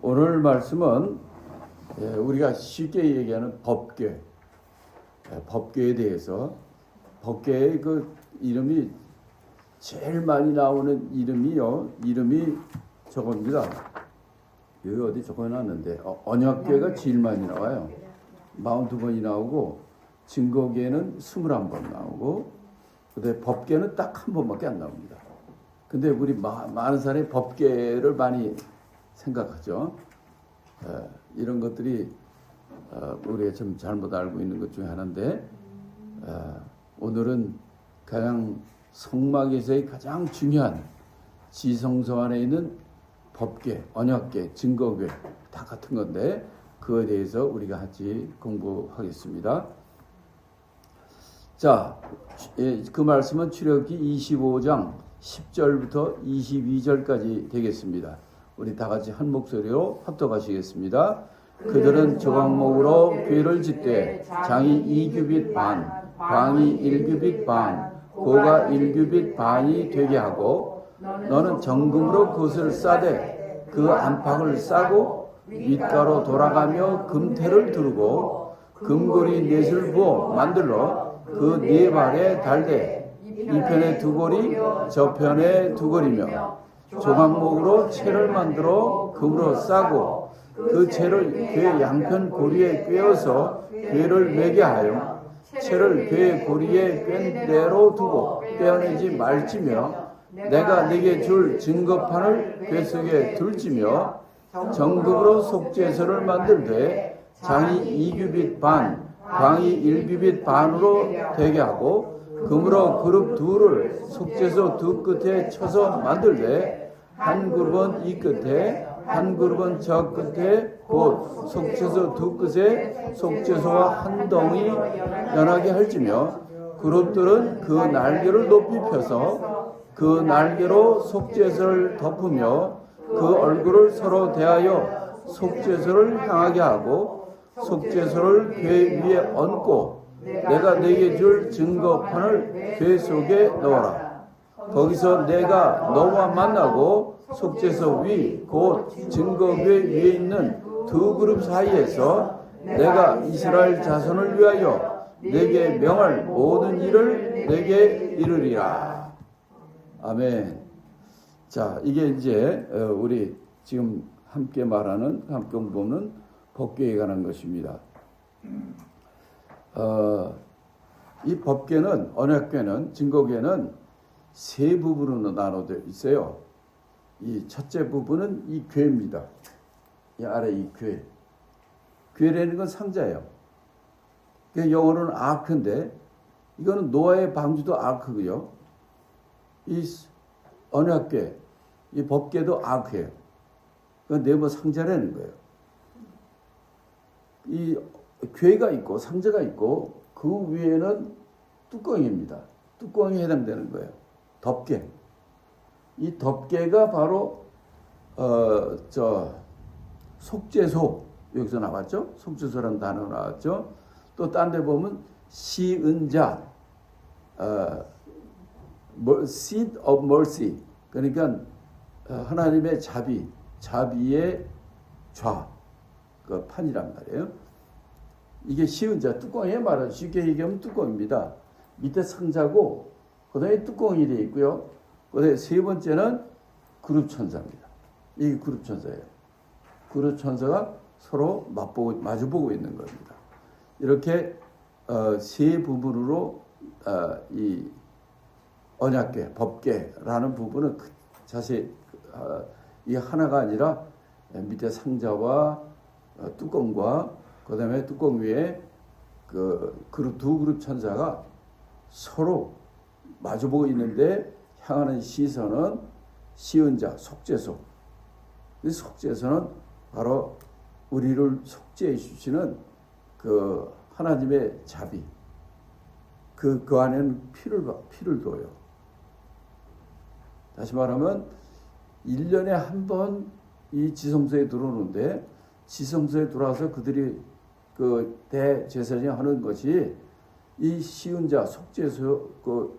오늘 말씀은 우리가 쉽게 얘기하는 법궤, 법궤에 대해서 법궤의 그 이름이 제일 많이 나오는 이름이 저겁니다. 여기 어디 적어놨는데 언약궤가 제일 많이 나와요. 42번이 나오고 증거궤는 21번 나오고 근데 법궤는 딱 한 번밖에 안 나옵니다. 근데 우리 많은 사람이 법궤를 많이 생각하죠. 이런 것들이 우리가 좀 잘못 알고 있는 것 중에 하나인데 오늘은 그냥 성막에서의 가장 중요한 지성소 안에 있는 법궤, 언약궤, 증거궤 다 같은 건데 그거에 대해서 우리가 같이 공부하겠습니다. 자, 그 말씀은 출애굽기 25장 10절부터 22절까지 되겠습니다. 우리 다 같이 한 목소리로 합독하시겠습니다. 그들은 조각목으로 궤를 짓되 장이 2규빗 반, 광이 1규빗 반, 고가 1규빗 반이 되게 하고 너는 정금으로 그것을 싸되 그 안팎을 싸고 윗가로 돌아가며 금태를 두르고 금고리 넷을 부어 만들러 그 네 발에 달되 이 편에 두 고리 저 편에 두 고리며 조각목으로 채를 만들어 금으로 싸고 그 채를 궤 양편 고리에 꿰어서 궤를 매게 하여 채를 궤 고리에 꿰 대로 두고 떼어내지 말지며 내가 네게 줄 증거판을 궤 속에 둘지며 정금으로 속죄소를 만들되 장이 2규빗 반, 광이 1규빗 반으로 되게 하고 금으로 그룹 둘을 속죄소 두 끝에 쳐서 만들되 한 그룹은 이 끝에 한 그룹은 저 끝에 곧 속죄소 두 끝에 속죄소와 한 덩이 연하게 할지며 그룹들은 그 날개를 높이 펴서 그 날개로 속죄소를 덮으며 그 얼굴을 서로 대하여 속죄소를 향하게 하고 속죄소를 궤 위에 얹고 내가 네게 줄 증거판을 궤 속에 넣어라. 거기서 내가 너와 만나고 속죄소 위 곧 증거궤 위에 있는 두 그룹 사이에서 내가 이스라엘 자손을 위하여 네게 명할 모든 일을 네게 이르리라. 아멘. 자, 이게 이제 우리 지금 함께 말하는 함께 공부하는 법궤에 관한 것입니다. 이 법궤는 언약궤는 증거궤는 세 부분으로 나눠져 있어요. 이 첫째 부분은 이 궤입니다. 이 아래 이 궤. 궤라는 건 상자예요. 영어로는 아크인데 이거는 노아의 방주도 아크고요. 이 언약궤, 이 법궤도 아크예요. 그 네모 상자라는 거예요. 이 궤가 있고 상자가 있고 그 위에는 뚜껑입니다. 뚜껑이 해당되는 거예요. 덮개. 이 덮개가 바로 속죄소 여기서 나왔죠. 속죄소라는 단어 나왔죠. 또 딴 데 보면 시은자, seat of mercy. 그러니까 하나님의 자비의 그 판이란 말이에요. 이게 시은자 뚜껑에 말하는 쉽게 얘기하면 뚜껑입니다. 밑에 상자고 그다음에 뚜껑이 되어 있고요. 그다음에 세 번째는 그룹 천사입니다. 이게 그룹 천사예요. 그룹 천사가 서로 마주보고 있는 겁니다. 이렇게 세 부분으로 이 언약궤, 법궤라는 부분은 자세히 이 하나가 아니라 밑에 상자와 뚜껑과 그다음에 뚜껑 위에 두 그룹 천사가 서로 마주보고 있는데 향하는 시선은 시은자, 속죄소. 이 속죄소는 바로 우리를 속죄해 주시는 그 하나님의 자비. 그 안에는 피를 둬요. 다시 말하면 1년에 한 번 이 지성소에 들어오는데 지성소에 들어와서 그들이 그 대제사장이 하는 것이 이 시은자 속죄소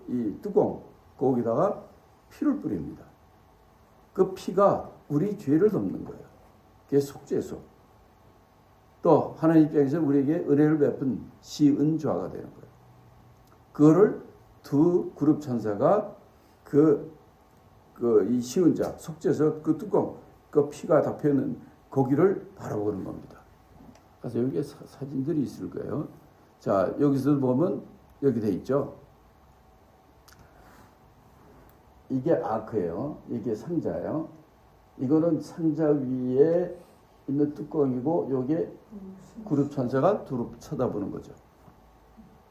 이 뚜껑 거기다가 피를 뿌립니다. 그 피가 우리 죄를 덮는 거예요. 그게 속죄소. 또 하나님 입장에서 우리에게 은혜를 베푼 시은좌가 되는 거예요. 그거를 두 그룹 천사가 이 시은좌, 속죄소 그 뚜껑, 그 피가 덮여있는 거기를 바라보는 겁니다. 그래서 여기에 사진들이 있을 거예요. 자, 여기서 보면 여기 돼 있죠. 이게 아크예요. 이게 상자예요. 이거는 상자 위에 있는 뚜껑이고 요게 그룹 천사가 두루 쳐다보는 거죠.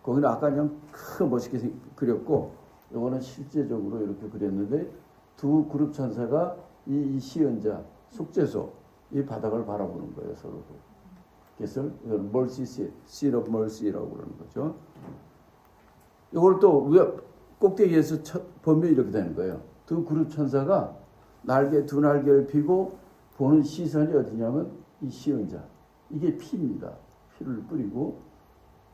거기는 아까 그냥 큰 멋있게 그렸고 요거는 실제적으로 이렇게 그렸는데 두 그룹 천사가 이 시은자 속죄소 이 바닥을 바라보는 거예요. 서로. 그래서 이건 mercy seat of mercy라고 그러는 거죠. 이걸 또 꼭대기에서 보면 이렇게 되는 거예요. 두 그룹 천사가 두 날개를 피고 보는 시선이 어디냐면 이 시은자. 이게 피입니다. 피를 뿌리고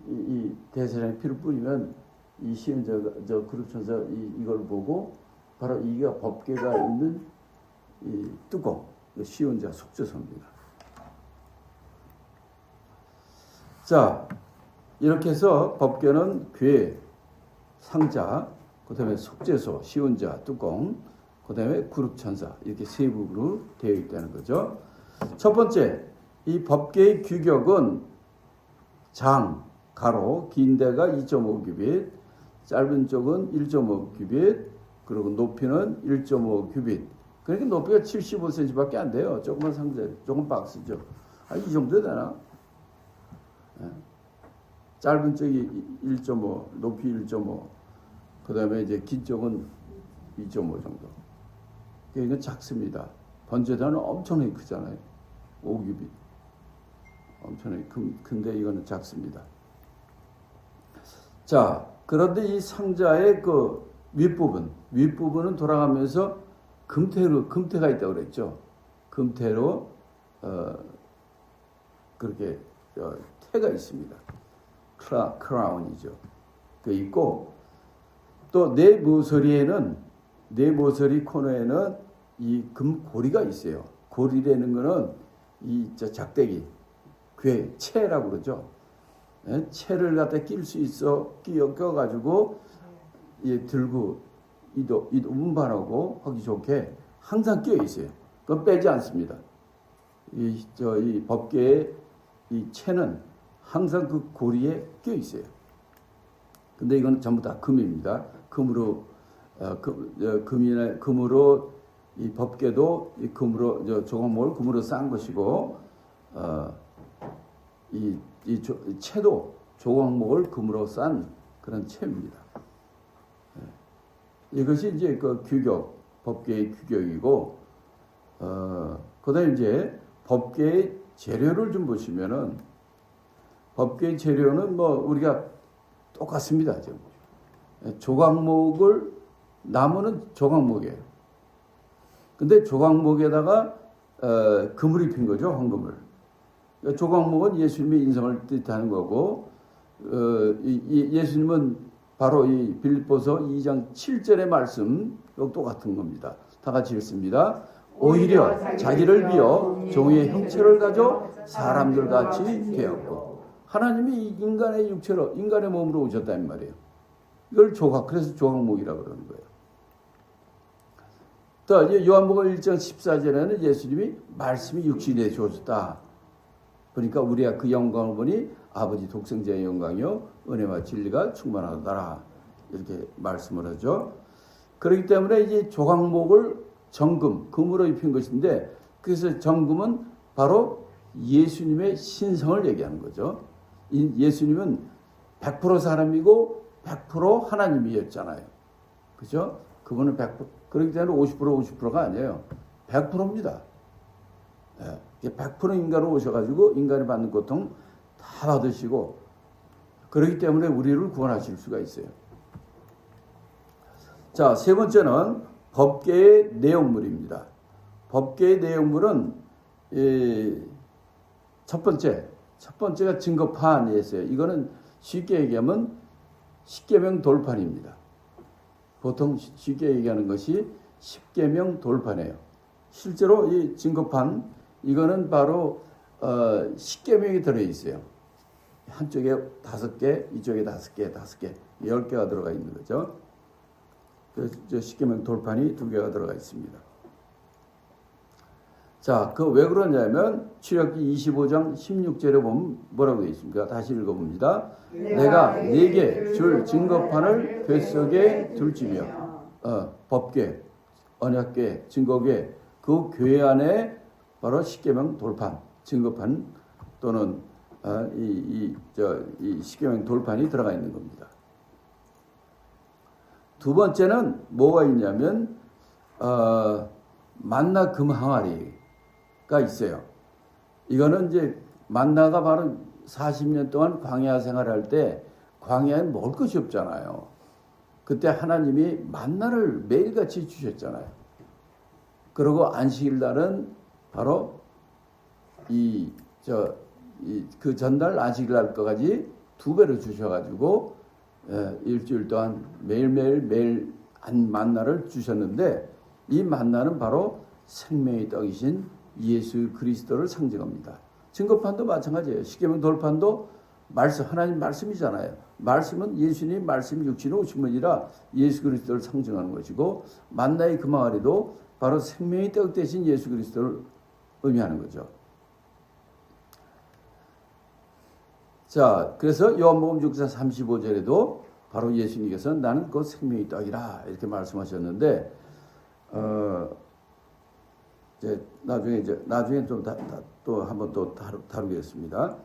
이 대세상에 피를 뿌리면 이 시은자가 저 그룹 천사 이걸 보고 바로 이게 법궤가 있는 이 뚜껑, 시은자 속죄소입니다. 자, 이렇게 해서 법궤는 궤, 상자, 그 다음에 속죄소, 시은자, 뚜껑, 그 다음에 그룹 천사 이렇게 세 부분으로 되어 있다는 거죠. 첫 번째, 이 법궤의 규격은 장, 가로, 긴 데가 2.5규빗, 짧은 쪽은 1.5규빗, 그리고 높이는 1.5규빗. 그러니까 높이가 75cm밖에 안 돼요. 조그만 상자, 조금 박스죠. 이 정도 되나? 짧은 쪽이 1.5, 높이 1.5, 그 다음에 이제 긴 쪽은 2.5 정도. 이건 작습니다. 번제단은 엄청나게 크잖아요. 5규빗. 엄청나게 큰데 이거는 작습니다. 자, 그런데 이 상자의 그 윗부분은 돌아가면서 금태가 있다고 그랬죠. 금태로, 그렇게, 태가 있습니다. 크라운이죠. 그 있고, 또 내 모서리 코너에는 이 금고리가 있어요. 고리라는 거는 작대기, 채라고 그러죠. 채를 갖다 낄 수 있어 껴가지고 들고 운반하고 하기 좋게 항상 끼어 있어요. 그건 빼지 않습니다. 이 법궤의 이 채는 항상 그 고리에 끼어 있어요. 근데 이건 전부 다 금입니다. 금으로 이 법궤도 이 금으로 조각목을 금으로 싼 것이고 이 채도 조각목을 금으로 싼 그런 채입니다. 이것이 이제 그 규격, 법궤의 규격이고 그다음에 이제 법궤의 재료를 좀 보시면은 법궤의 재료는 뭐 우리가 똑같습니다. 지금 나무는 조각목이에요. 근데 조각목에다가 금을 입힌 거죠, 황금을. 조각목은 예수님의 인성을 뜻하는 거고, 예수님은 바로 이 빌립보서 2장 7절의 말씀, 똑같은 겁니다. 다 같이 읽습니다. 오히려 자기를 비어 종의 형체를 가져 사람들 같이 되었고, 하나님이 인간의 육체로, 인간의 몸으로 오셨다는 말이에요. 이걸 그래서 조각목이라고 그러는 거예요. 또 요한복음 1장 14절에는 예수님이 말씀이 육신이 되어 주셨다. 그러니까 우리가 그 영광을 보니 아버지 독생자의 영광이요 은혜와 진리가 충만하더라. 이렇게 말씀을 하죠. 그렇기 때문에 이제 조각목을 금으로 입힌 것인데, 그래서 정금은 바로 예수님의 신성을 얘기하는 거죠. 예수님은 100% 사람이고 100% 하나님이었잖아요. 그죠? 그분은 100%, 그렇기 때문에 50%가 아니에요. 100%입니다. 100% 인간으로 오셔가지고 인간이 받는 고통 다 받으시고, 그렇기 때문에 우리를 구원하실 수가 있어요. 자, 세 번째는 법궤의 내용물입니다. 법궤의 내용물은 첫 번째가 증거판이었어요. 이거는 쉽게 얘기하면 십계명 돌판입니다. 보통 쉽게 얘기하는 것이 십계명 돌판이에요. 실제로 이 증거판, 이거는 바로 십계명이 들어 있어요. 한쪽에 5개, 이쪽에 5개, 5개, 10개가 들어가 있는 거죠. 그래서 십계명 돌판이 2개가 들어가 있습니다. 자, 그 왜 그러냐면 출애굽기 25장 16절에 보면 뭐라고 되어 있습니까? 다시 읽어봅니다. 내가 네게 줄 증거판을 뱃속에 둘지며 법궤, 언약궤, 증거궤 그 교회 안에 바로 십계명 돌판, 증거판 또는 이 십계명 돌판이 들어가 있는 겁니다. 두 번째는 뭐가 있냐면 만나 금 항아리가 있어요. 이거는 이제 만나가 바로 40년 동안 광야 생활할 때 광야에 먹을 것이 없잖아요. 그때 하나님이 만나를 매일같이 주셨잖아요. 그리고 안식일 날은 바로 그 전날 안식일 날 거까지 2배로 주셔가지고 일주일 동안 매일 만나를 주셨는데 이 만나는 바로 생명의 떡이신 예수 그리스도를 상징합니다. 증거판도 마찬가지예요. 십계명 돌판도 하나님 말씀이잖아요. 말씀은 예수님 말씀이 육신이 오신 분이라 예수 그리스도를 상징하는 것이고 만나의 금항아리도 바로 생명의 떡 대신 예수 그리스도를 의미하는 거죠. 자, 그래서 요한복음 6장 35절에도 바로 예수님께서 나는 그 생명의 떡이라 이렇게 말씀하셨는데 나중에 좀 또 한번 또 다루겠습니다.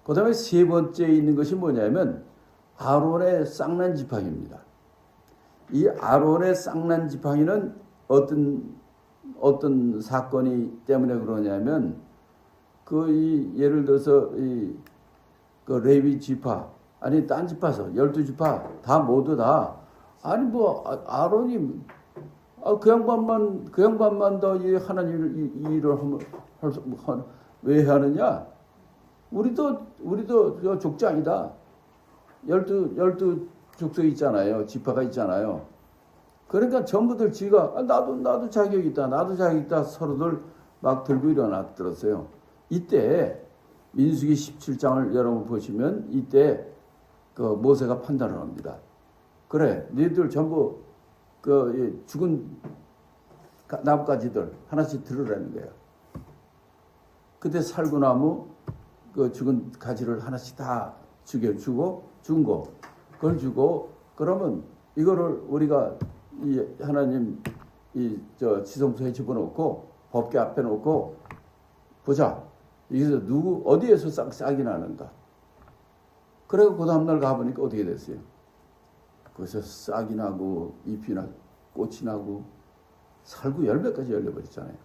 그 다음에 세 번째 있는 것이 뭐냐면 아론의 쌍난 지팡이입니다. 이 아론의 쌍난 지팡이는 어떤 사건이 때문에 그러냐면 예를 들어서 그 레위 지파 아니 딴 지파서 12지파 다 모두 다 아니 아론이 그 양반만 더 이 하나님 일을 왜 하느냐? 우리도 족장이다. 12 족속 있잖아요. 지파가 있잖아요. 그러니까 전부들 지가 나도 자격 있다. 나도 자격 있다. 서로들 막 들고 일어났더랬어요. 이때 민수기 17장을 여러분 보시면 이때 그 모세가 판단을 합니다. 그래, 너희들 전부 죽은 나뭇가지들 하나씩 들으라는 거예요. 그때 살구나무 죽은 가지를 하나씩 다 죽여주고 그걸 주고 그러면 이거를 우리가 하나님 지성소에 집어넣고 법궤 앞에 놓고 보자. 여기서 어디에서 싹이 나는가. 그래서 그 다음날 가보니까 어떻게 됐어요? 거기서 싹이 나고 잎이 나고 꽃이 나고 살구 열매까지 열려버렸잖아요.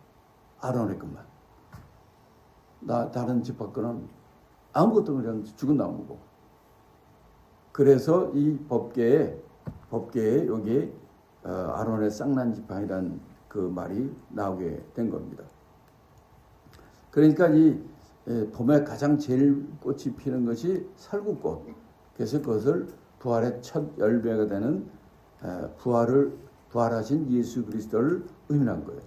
아론의 것만. 다른 지파 거는 아무것도 그냥 죽은 나무고. 그래서 이 법궤에 여기 아론의 쌍난 지팡이라는 그 말이 나오게 된 겁니다. 그러니까 봄에 가장 제일 꽃이 피는 것이 살구꽃. 그래서 그것을 부활의 첫 열매가 되는 부활하신 예수 그리스도를 의미한 거예요.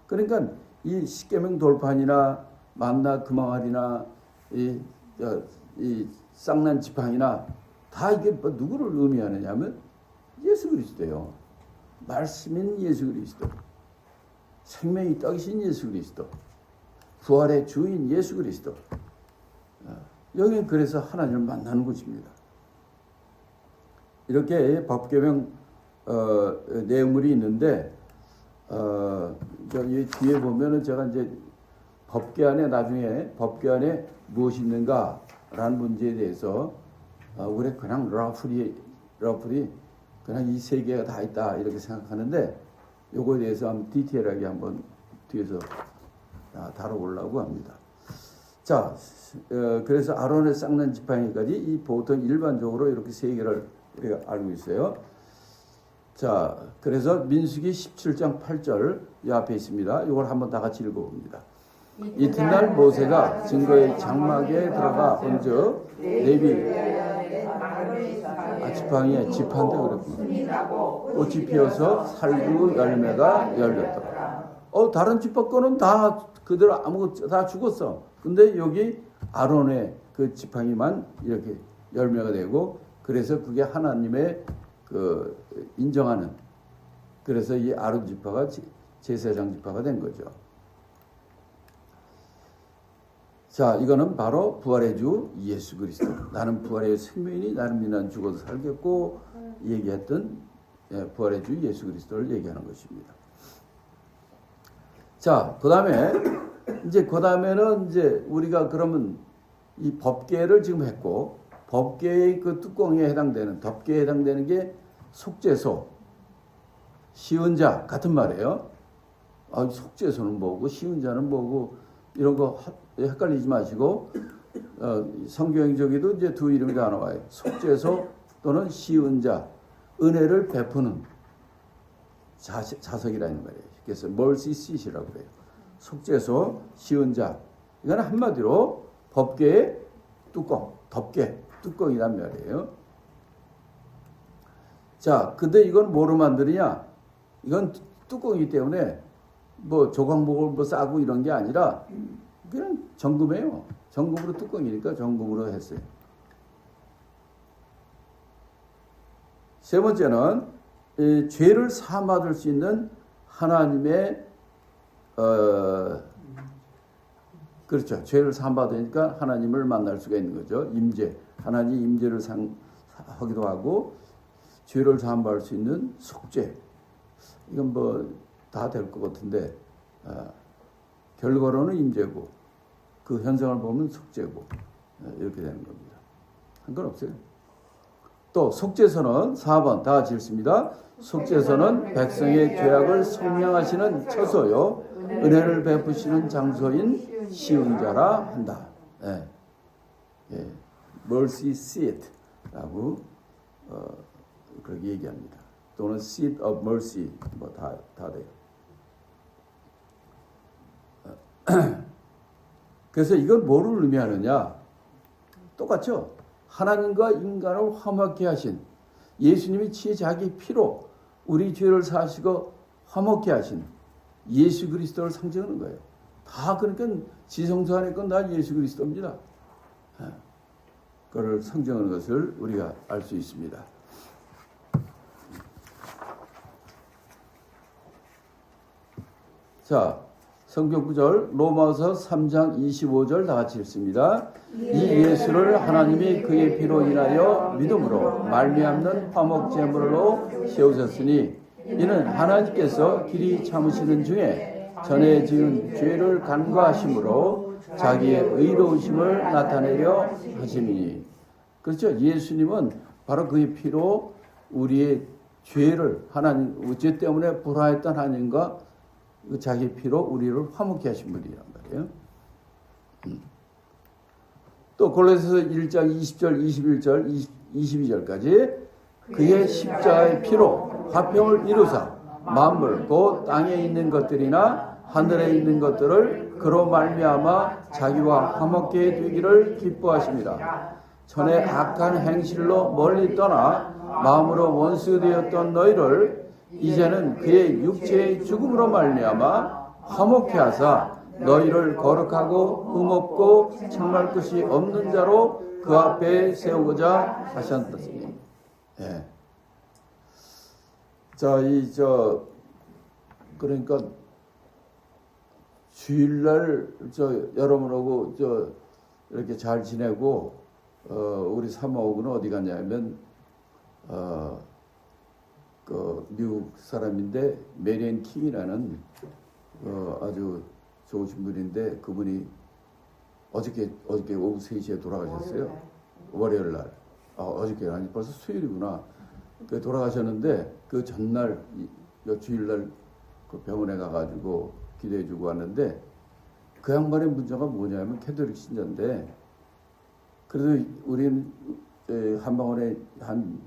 그러니까 이 십계명 돌판이나 만나 금항아리나 이 쌍난 지팡이나 다 이게 누구를 의미하느냐면 예수 그리스도예요. 말씀인 예수 그리스도, 생명이 떡이신 예수 그리스도, 부활의 주인 예수 그리스도. 여기는 그래서 하나님을 만나는 곳입니다. 이렇게 법계명 내용물이 있는데 이 뒤에 보면은 제가 이제 나중에 법궤 안에 무엇이 있는가라는 문제에 대해서 우리 그냥 러플이 그냥 이 세 개가 다 있다 이렇게 생각하는데 요거에 대해서 한번 디테일하게 한번 뒤에서 다뤄보려고 합니다. 자, 그래서 아론의 쌍난 지팡이까지 보통 일반적으로 이렇게 세 개를 우리가 알고 있어요. 자, 그래서 민수기 17장 8절 이 앞에 있습니다. 이걸 한번 다 같이 읽어봅니다. 이튿날 모세가 증거의 장막에 들어가 본즉 레위 지팡이에 집한데 그랬구나. 꽃이 피어서 살구 열매가 열렸더라. 다른 지파 거는 다 그대로 아무것도 다 죽었어. 근데 여기 아론의 그 지팡이만 이렇게 열매가 되고, 그래서 그게 하나님의 그 인정하는, 그래서 이 아론 지파가 제사장 지파가 된 거죠. 자, 이거는 바로 부활의 주 예수 그리스도. 나는 부활의 생명이니 나는 미난 죽어도 살겠고 얘기했던 부활의 주 예수 그리스도를 얘기하는 것입니다. 자, 그다음에는 이제 우리가 그러면 이 법궤를 지금 했고, 법궤의 그 뚜껑에 해당되는, 덮개에 해당되는 게 속죄소, 시은자 같은 말이에요. 속죄소는 뭐고 시은자는 뭐고 이런 거 헷갈리지 마시고, 성경적에도 이제 두 이름이 다 나와요. 속죄소 또는 시은자, 은혜를 베푸는 자석이라는 말이에요. 그래서 mercy seat이라고 그래요. 속죄소, 시은자. 이건 한마디로 법궤의 뚜껑, 덮개, 뚜껑이란 말이에요. 자, 근데 이건 뭐로 만드느냐? 이건 뚜껑이기 때문에 뭐 조각목을 뭐 싸고 이런 게 아니라 그냥 정금이에요. 정금으로 뚜껑이니까 정금으로 했어요. 세 번째는 죄를 사함받을 수 있는 하나님의 그렇죠. 죄를 사함받으니까 하나님을 만날 수가 있는 거죠. 임재. 하나님 임재를 하기도 하고, 죄를 사함받을 수 있는 속죄. 이건 뭐 다 될 것 같은데, 결과로는 임재고 그 현상을 보면 속죄고 이렇게 되는 겁니다. 상관없어요. 또 속죄서는 4번 다 같이 읽습니다. 속죄서는 백성의 죄악을 속량하시는 처소요 은혜를 베푸시는 장소인 시은자라 한다. mercy seat라고 그렇게 얘기합니다. 또는 seat of mercy 뭐 다 돼요. 그래서 이건 뭐를 의미하느냐? 똑같죠? 하나님과 인간을 화목케 하신 예수님이 자기 피로 우리 죄를 사시고 화목케 하신 예수 그리스도를 상징하는 거예요. 다 그러니까 지성소 안에 건 다 예수 그리스도입니다. 그걸 상징하는 것을 우리가 알 수 있습니다. 자, 성경 구절 로마서 3장 25절 다 같이 읽습니다. 이 예수를 하나님이 그의 피로 인하여 믿음으로 말미암는 화목 제물로 세우셨으니 이는 하나님께서 길이 참으시는 중에 전에 지은 죄를 간과하심으로 자기의 의로우심을 나타내려 하심이니. 그렇죠. 예수님은 바로 그의 피로 우리의 죄를 하나님 죄 때문에 불화했던 하나님과 자기 피로 우리를 화목케 하신 분이란 말이에요. 또 골로새서 1장 20절, 21절, 22절까지 그의 십자가의 피로 화평을 이루사 만물 곧 땅에 있는 것들이나 하늘에 있는 것들을 그로 말미암아 자기와 화목케 되기를 기뻐하십니다. 전에 악한 행실로 멀리 떠나 마음으로 원수 되었던 너희를 이제는 그의 육체의 죽음으로 말미암아 화목케 하사 너희를 거룩하고 흠없고 청할 것이 없는 자로 그 앞에 세우고자 하셨으니. 자, 그러니까 주일날 여러분하고 이렇게 잘 지내고 우리 사모하고는 어디 갔냐면 그 미국 사람인데 메리앤 킹이라는 아주 좋으신 분인데 그분이 어저께 오후 3시에 돌아가셨어요. 월요일 날. 어저께 아니 벌써 수요일이구나. 그 돌아가셨는데 그 전날 주일날 그 병원에 가가지고 기도해주고 왔는데 그 양반의 문제가 뭐냐면 캐톨릭 신자인데 그래도 우리는 한방울에 한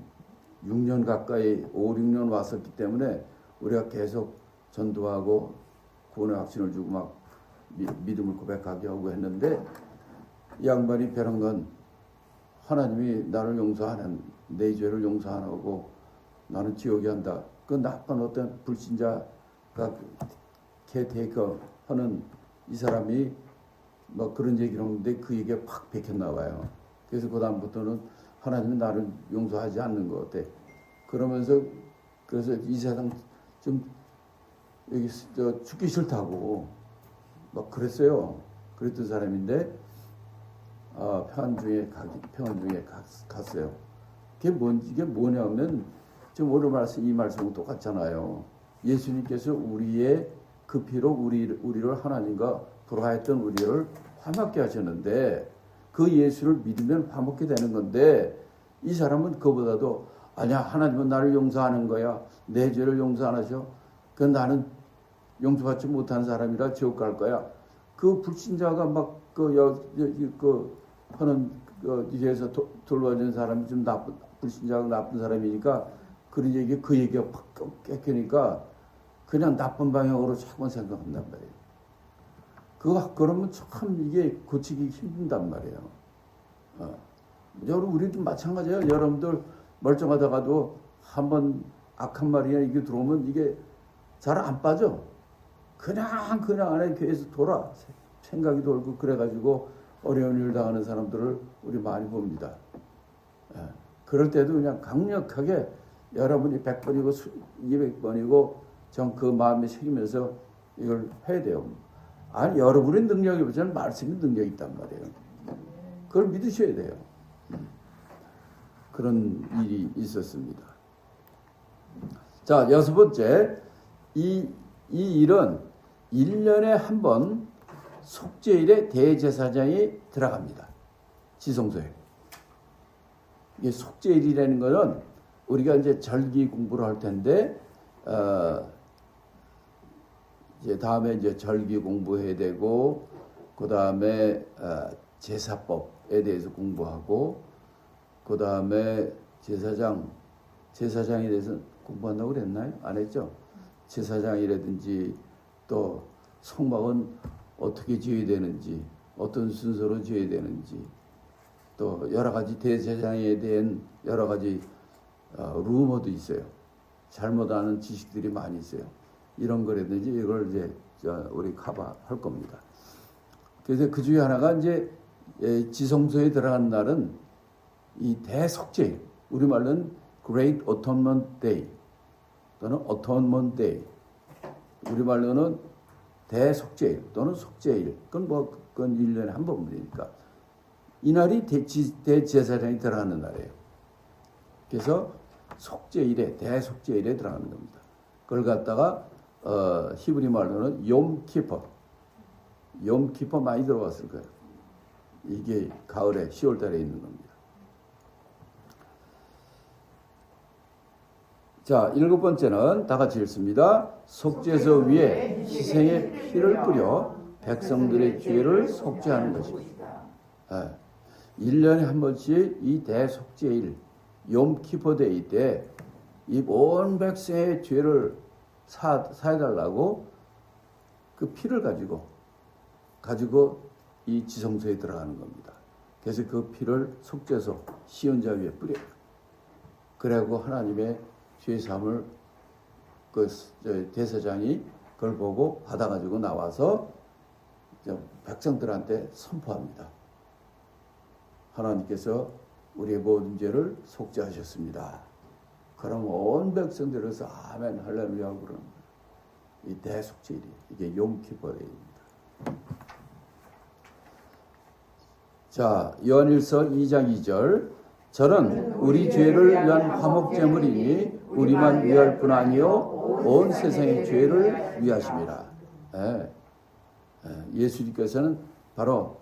6년 가까이 5, 6년 왔었기 때문에 우리가 계속 전도하고 구원의 확신을 주고 막 믿음을 고백하게 하고 했는데 이 양반이 배운 건 하나님이 나를 용서하는 내 죄를 용서 안 하고 나는 지옥에 한다. 그 나쁜 어떤 불신자가 케어테이커 하는 이 사람이 뭐 그런 얘기를 하는데 그 얘기가 팍 베꼈나 봐요. 그래서 그 다음부터는 하나님은 나를 용서하지 않는 것 같아. 그러면서 그래서 이 세상 좀 여기 죽기 싫다고 막 그랬어요. 그랬던 사람인데 평안 중에 갔어요. 이게 뭐냐면 지금 오늘 말씀 이 말씀은 똑같잖아요. 예수님께서 우리의 그 피로 우리를 하나님과 돌아했던 우리를 화목게 하셨는데 그 예수를 믿으면 화목게 되는 건데 이 사람은 그보다도 아니야 하나님은 나를 용서하는 거야 내 죄를 용서 안 하셔 그 나는 용서받지 못한 사람이라 지옥 갈 거야 그 불신자가 막 하는 뒤에서 돌봐주는 사람이 좀 불신자가 나쁜 사람이니까 그 얘기가 팍 깨니까 그냥 나쁜 방향으로 자꾸만 생각한단 말이에요. 그러면 참 이게 고치기 힘든단 말이에요. 여러분, 우리도 마찬가지예요. 여러분들 멀쩡하다가도 한번 악한 말이나 이게 들어오면 이게 잘 안 빠져. 그냥 안에 계속 돌아. 생각이 돌고 그래가지고 어려운 일 당하는 사람들을 우리 많이 봅니다. 그럴 때도 그냥 강력하게 여러분이 100번이고 200번이고 전 그 마음에 새기면서 이걸 해야 돼요. 아니 여러분의 능력이 보자면 말씀의 능력이 있단 말이에요. 그걸 믿으셔야 돼요. 그런 일이 있었습니다. 자, 6번째. 이 일은 1년에 한 번 속죄일에 대제사장이 들어갑니다. 지성소에. 이게 속죄일이라는 거는 우리가 이제 절기 공부를 할 텐데, 이제 다음에 이제 절기 공부해야 되고, 그 다음에 제사법에 대해서 공부하고, 그 다음에 제사장에 대해서 공부한다고 그랬나요? 안 했죠? 제사장이라든지 또 성막은 어떻게 지어야 되는지, 어떤 순서로 지어야 되는지, 또 여러 가지 대제사장에 대한 여러 가지 루머도 있어요. 잘못 아는 지식들이 많이 있어요. 이런 거라든지 이걸 이제 우리 커버할 겁니다. 그래서 그 중에 하나가 이제 지성소에 들어간 날은 이 대속죄일, 우리말로는 Great Atonement Day 또는 Atonement Day, 우리말로는 대속죄일 또는 속죄일, 그건 1년에 한 번이니까 이 날이 대제사장이 들어가는 날이에요. 그래서 속죄일에 대속죄일에 들어가는 겁니다. 그걸 갖다가 히브리 말로는 욤키퍼 많이 들어봤을 거예요. 이게 가을에 10월 달에 있는 겁니다. 자, 7번째는 다 같이 읽습니다. 속죄소 위에 희생의 피를 뿌려 백성들의 죄를 속죄하는 것입니다. 1년에 한 번씩 이 대속죄일 욤키퍼 데이 때 이 온 백성의 죄를 사해달라고 그 피를 가지고 이 지성소에 들어가는 겁니다. 그래서 그 피를 속죄소 시온자 위에 뿌려요. 그래고 하나님의 죄사함을 그 대사장이 그걸 보고 받아가지고 나와서 백성들한테 선포합니다. 하나님께서 우리의 모든 죄를 속죄하셨습니다. 그럼 온 백성들에서 아멘 할렐루야 하고 그러는 거예요. 이 대속죄일이 이게 욤키퍼데이입니다. 자, 요한일서 2장 2절. 저는 우리 죄를 위한 화목제물이니 우리만 위할 뿐 아니요 온 세상의 죄를 위하심이라. 예수님께서는 바로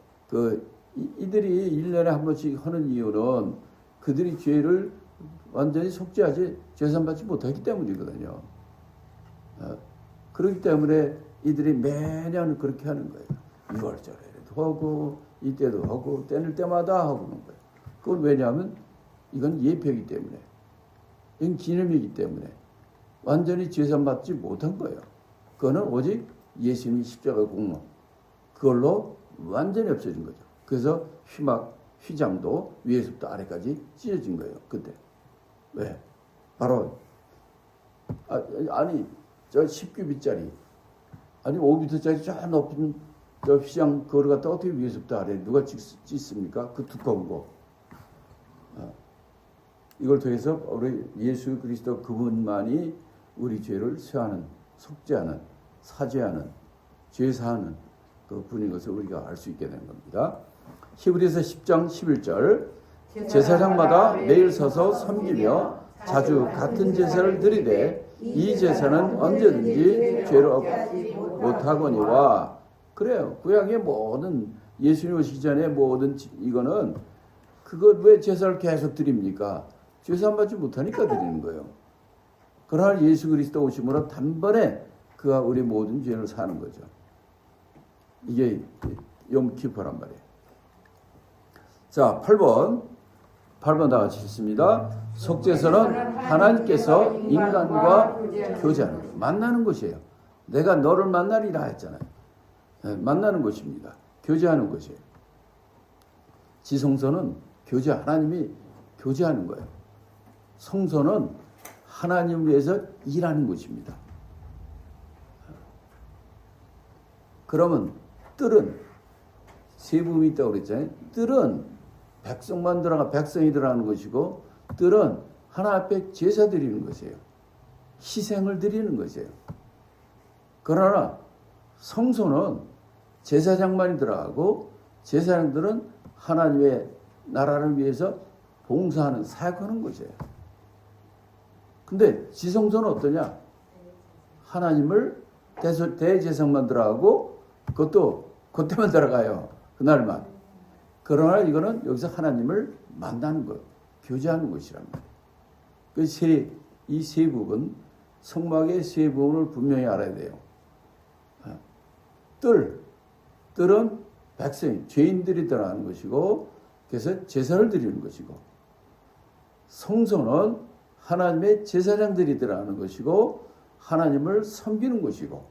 이들이 1년에 한 번씩 하는 이유는 그들이 죄를 완전히 속죄하지 죄산받지 못하기 때문이거든요. 그렇기 때문에 이들이 매년 그렇게 하는 거예요. 6월절에도 하고 이때도 하고 때릴 때마다 하고 그러는 거예요. 그건 왜냐하면 이건 예표이기 때문에, 이건 기념이기 때문에 완전히 죄산받지 못한 거예요. 그거는 오직 예수님이 십자가 공로 그걸로 완전히 없어진 거죠. 그래서 휘장도 위에서부터 아래까지 찢어진 거예요. 그때. 왜? 바로 저 10규빗짜리 아니 5m짜리 저 높은 저 휘장 그걸 갖다 어떻게 위에서부터 아래 누가 찢습니까? 그 두꺼운 거. 이걸 통해서 우리 예수 그리스도 그분만이 우리 죄를 쇠하는, 속죄하는, 사죄하는, 죄사하는 그 분인 것을 우리가 알 수 있게 된 겁니다. 히브리서 10장 11절 제사장마다 매일 서서 섬기며 자주 같은 제사를 드리되 이 제사는 언제든지 죄를 못하거니와. 그래요. 구약의 모든 예수님 오시기 전에 모든 이거는 그거 왜 제사를 계속 드립니까? 죄사함 받지 못하니까 드리는 거예요. 그러나 예수 그리스도 오심으로 단번에 그가 우리 모든 죄를 사는 거죠. 이게 욤키프란 말이에요. 자, 8번 다 같이 읽습니다. 속죄서는 하나님께서 인간과 교제하는 거예요. 만나는 것이에요. 내가 너를 만나리라 했잖아요. 만나는 것입니다. 교제하는 것이에요. 지성소는 하나님이 교제하는 거예요. 성소는 하나님 위해서 일하는 곳입니다. 그러면 뜰은 세 부분이 있다고 그랬잖아요. 뜰은 백성이 들어가는 것이고, 뜰은 하나 앞에 제사 드리는 것이에요. 희생을 드리는 것이에요. 그러나 성소는 제사장만이 들어가고, 제사장들은 하나님의 나라를 위해서 봉사하는, 사역하는 것이에요. 근데 지성소는 어떠냐? 하나님을 대제사장만 들어가고, 그것도 그때만 들어가요. 그날만. 그러나 이거는 여기서 하나님을 만나는 것, 교제하는 것이란 말이에요. 이 세 부분, 성막의 세 부분을 분명히 알아야 돼요. 뜰은 백성, 죄인들이 들어가는 것이고, 그래서 제사를 드리는 것이고, 성소는 하나님의 제사장들이 들어가는 것이고, 하나님을 섬기는 것이고,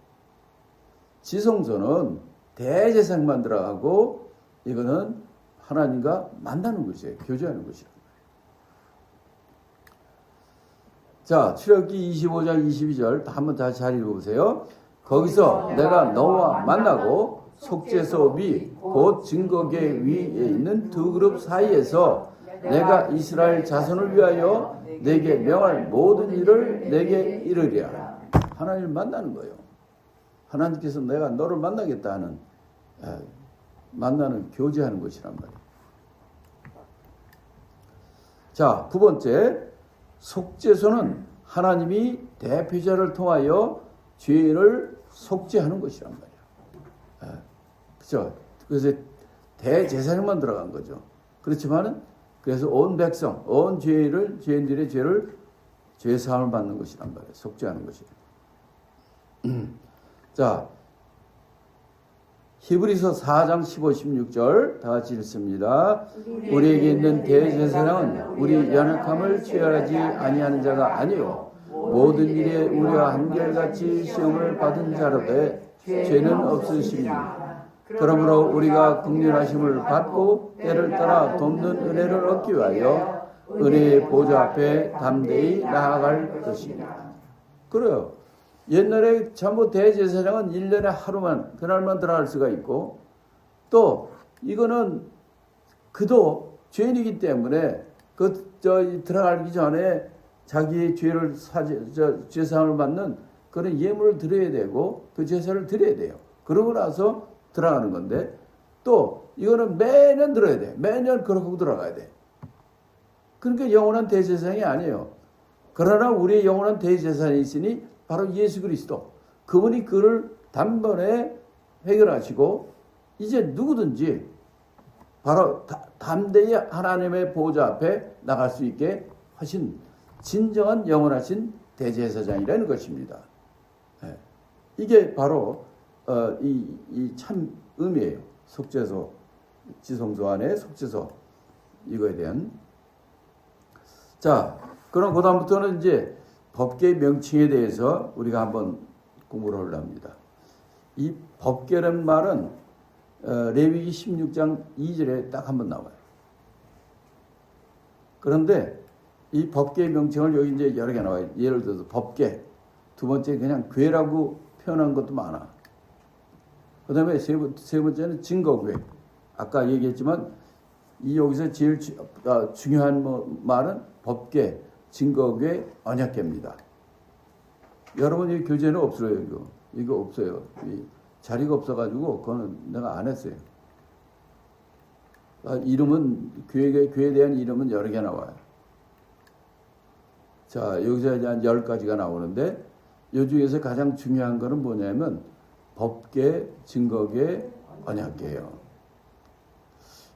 지성소는 대제사장만 들어가고, 이거는 하나님과 만나는 것이에요. 교제하는 것이에요. 자, 출애굽기 25장 22절 한번 다시 잘 읽어보세요. 거기서 내가 너와 만나고 속죄소 위 곧 증거궤 위에 있는 두 그룹 사이에서 내가 이스라엘 자손을 위하여 내게 명할 모든 일을 내게 이르리라. 하나님을 만나는 거예요. 하나님께서 내가 너를 만나겠다 하는 만나는, 교제하는 것이란 말이에요. 자, 9번째, 속죄소는 하나님이 대표자를 통하여 죄를 속죄하는 것이란 말이에요. 그렇죠? 그래서 대제사장만 들어간 거죠. 그렇지만은 그래서 온 백성, 온 죄인들의 죄를 죄사함을 받는 것이란 말이에요. 속죄하는 것이에요. 자, 히브리서 4장 15, 16절 다 같이 읽습니다. 우리에게 있는 대제사장은 우리 연약함을 취하지 아니하는 자가 아니요 모든 일에 우리와 한결같이 시험을 받은 자로되 죄는 없으십니다. 그러므로 우리가 긍휼하심을 받고 때를 따라 돕는 은혜를 얻기 위하여 은혜의 보좌 앞에 담대히 나아갈 것입니다. 그래요. 옛날에 전부 대제사장은 1년에 하루만, 그날만 들어갈 수가 있고, 또 이거는 그도 죄인이기 때문에 들어가기 전에 자기의 죄를 죄사함을 받는 그런 예물을 드려야 되고 그 제사를 드려야 돼요. 그러고 나서 들어가는 건데, 또 이거는 매년 들어야 돼. 매년 그러고 들어가야 돼. 그러니까 영원한 대제사장이 아니에요. 그러나 우리의 영원한 대제사장이 있으니 바로 예수 그리스도. 그분이 그를 단번에 해결하시고 이제 누구든지 바로 담대히 하나님의 보좌 앞에 나갈 수 있게 하신 진정한 영원하신 대제사장이라는 것입니다. 이게 바로 이 참 의미예요. 속죄소, 지성소 안에 속죄소, 이거에 대한. 자, 그럼 그 다음부터는 이제 법계의 명칭에 대해서 우리가 한번 공부를 하려 합니다. 이 법계라는 말은 레위기 16장 2절에 딱 한번 나와요. 그런데 이 법계의 명칭을 여기 이제 여러 개 나와요. 예를 들어서 법계, 두 번째 그냥 궤라고 표현한 것도 많아. 그 다음에 세 번째는 증거교회. 아까 얘기했지만 이 여기서 제일 중요한 말은 법계, 증거교회, 언약계입니다. 여러분 이 교재는 없어요. 이거 없어요. 자리가 없어가지고 그거는 내가 안 했어요. 이름은 교회에 대한 이름은 여러 개 나와요. 자, 여기서 이제 한 10가지가 나오는데 이 중에서 가장 중요한 거는 뭐냐면 법계, 증거계, 언약계예요.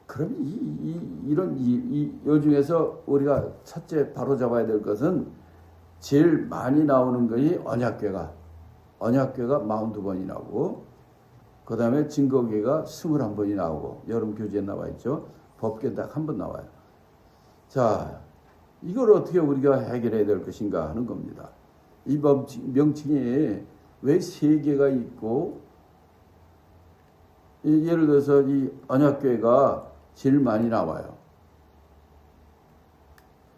그럼 이 중에서 우리가 첫째 바로 잡아야 될 것은 제일 많이 나오는 것이 언약궤가 42번이 나오고, 그 다음에 증거궤가 21번이 나오고, 여러분 교재에 나와 있죠. 법궤 딱 한 번 나와요. 자, 이걸 어떻게 우리가 해결해야 될 것인가 하는 겁니다. 이 명칭이 왜 세 개가 있고, 예를 들어서 이 언약궤가 제일 많이 나와요.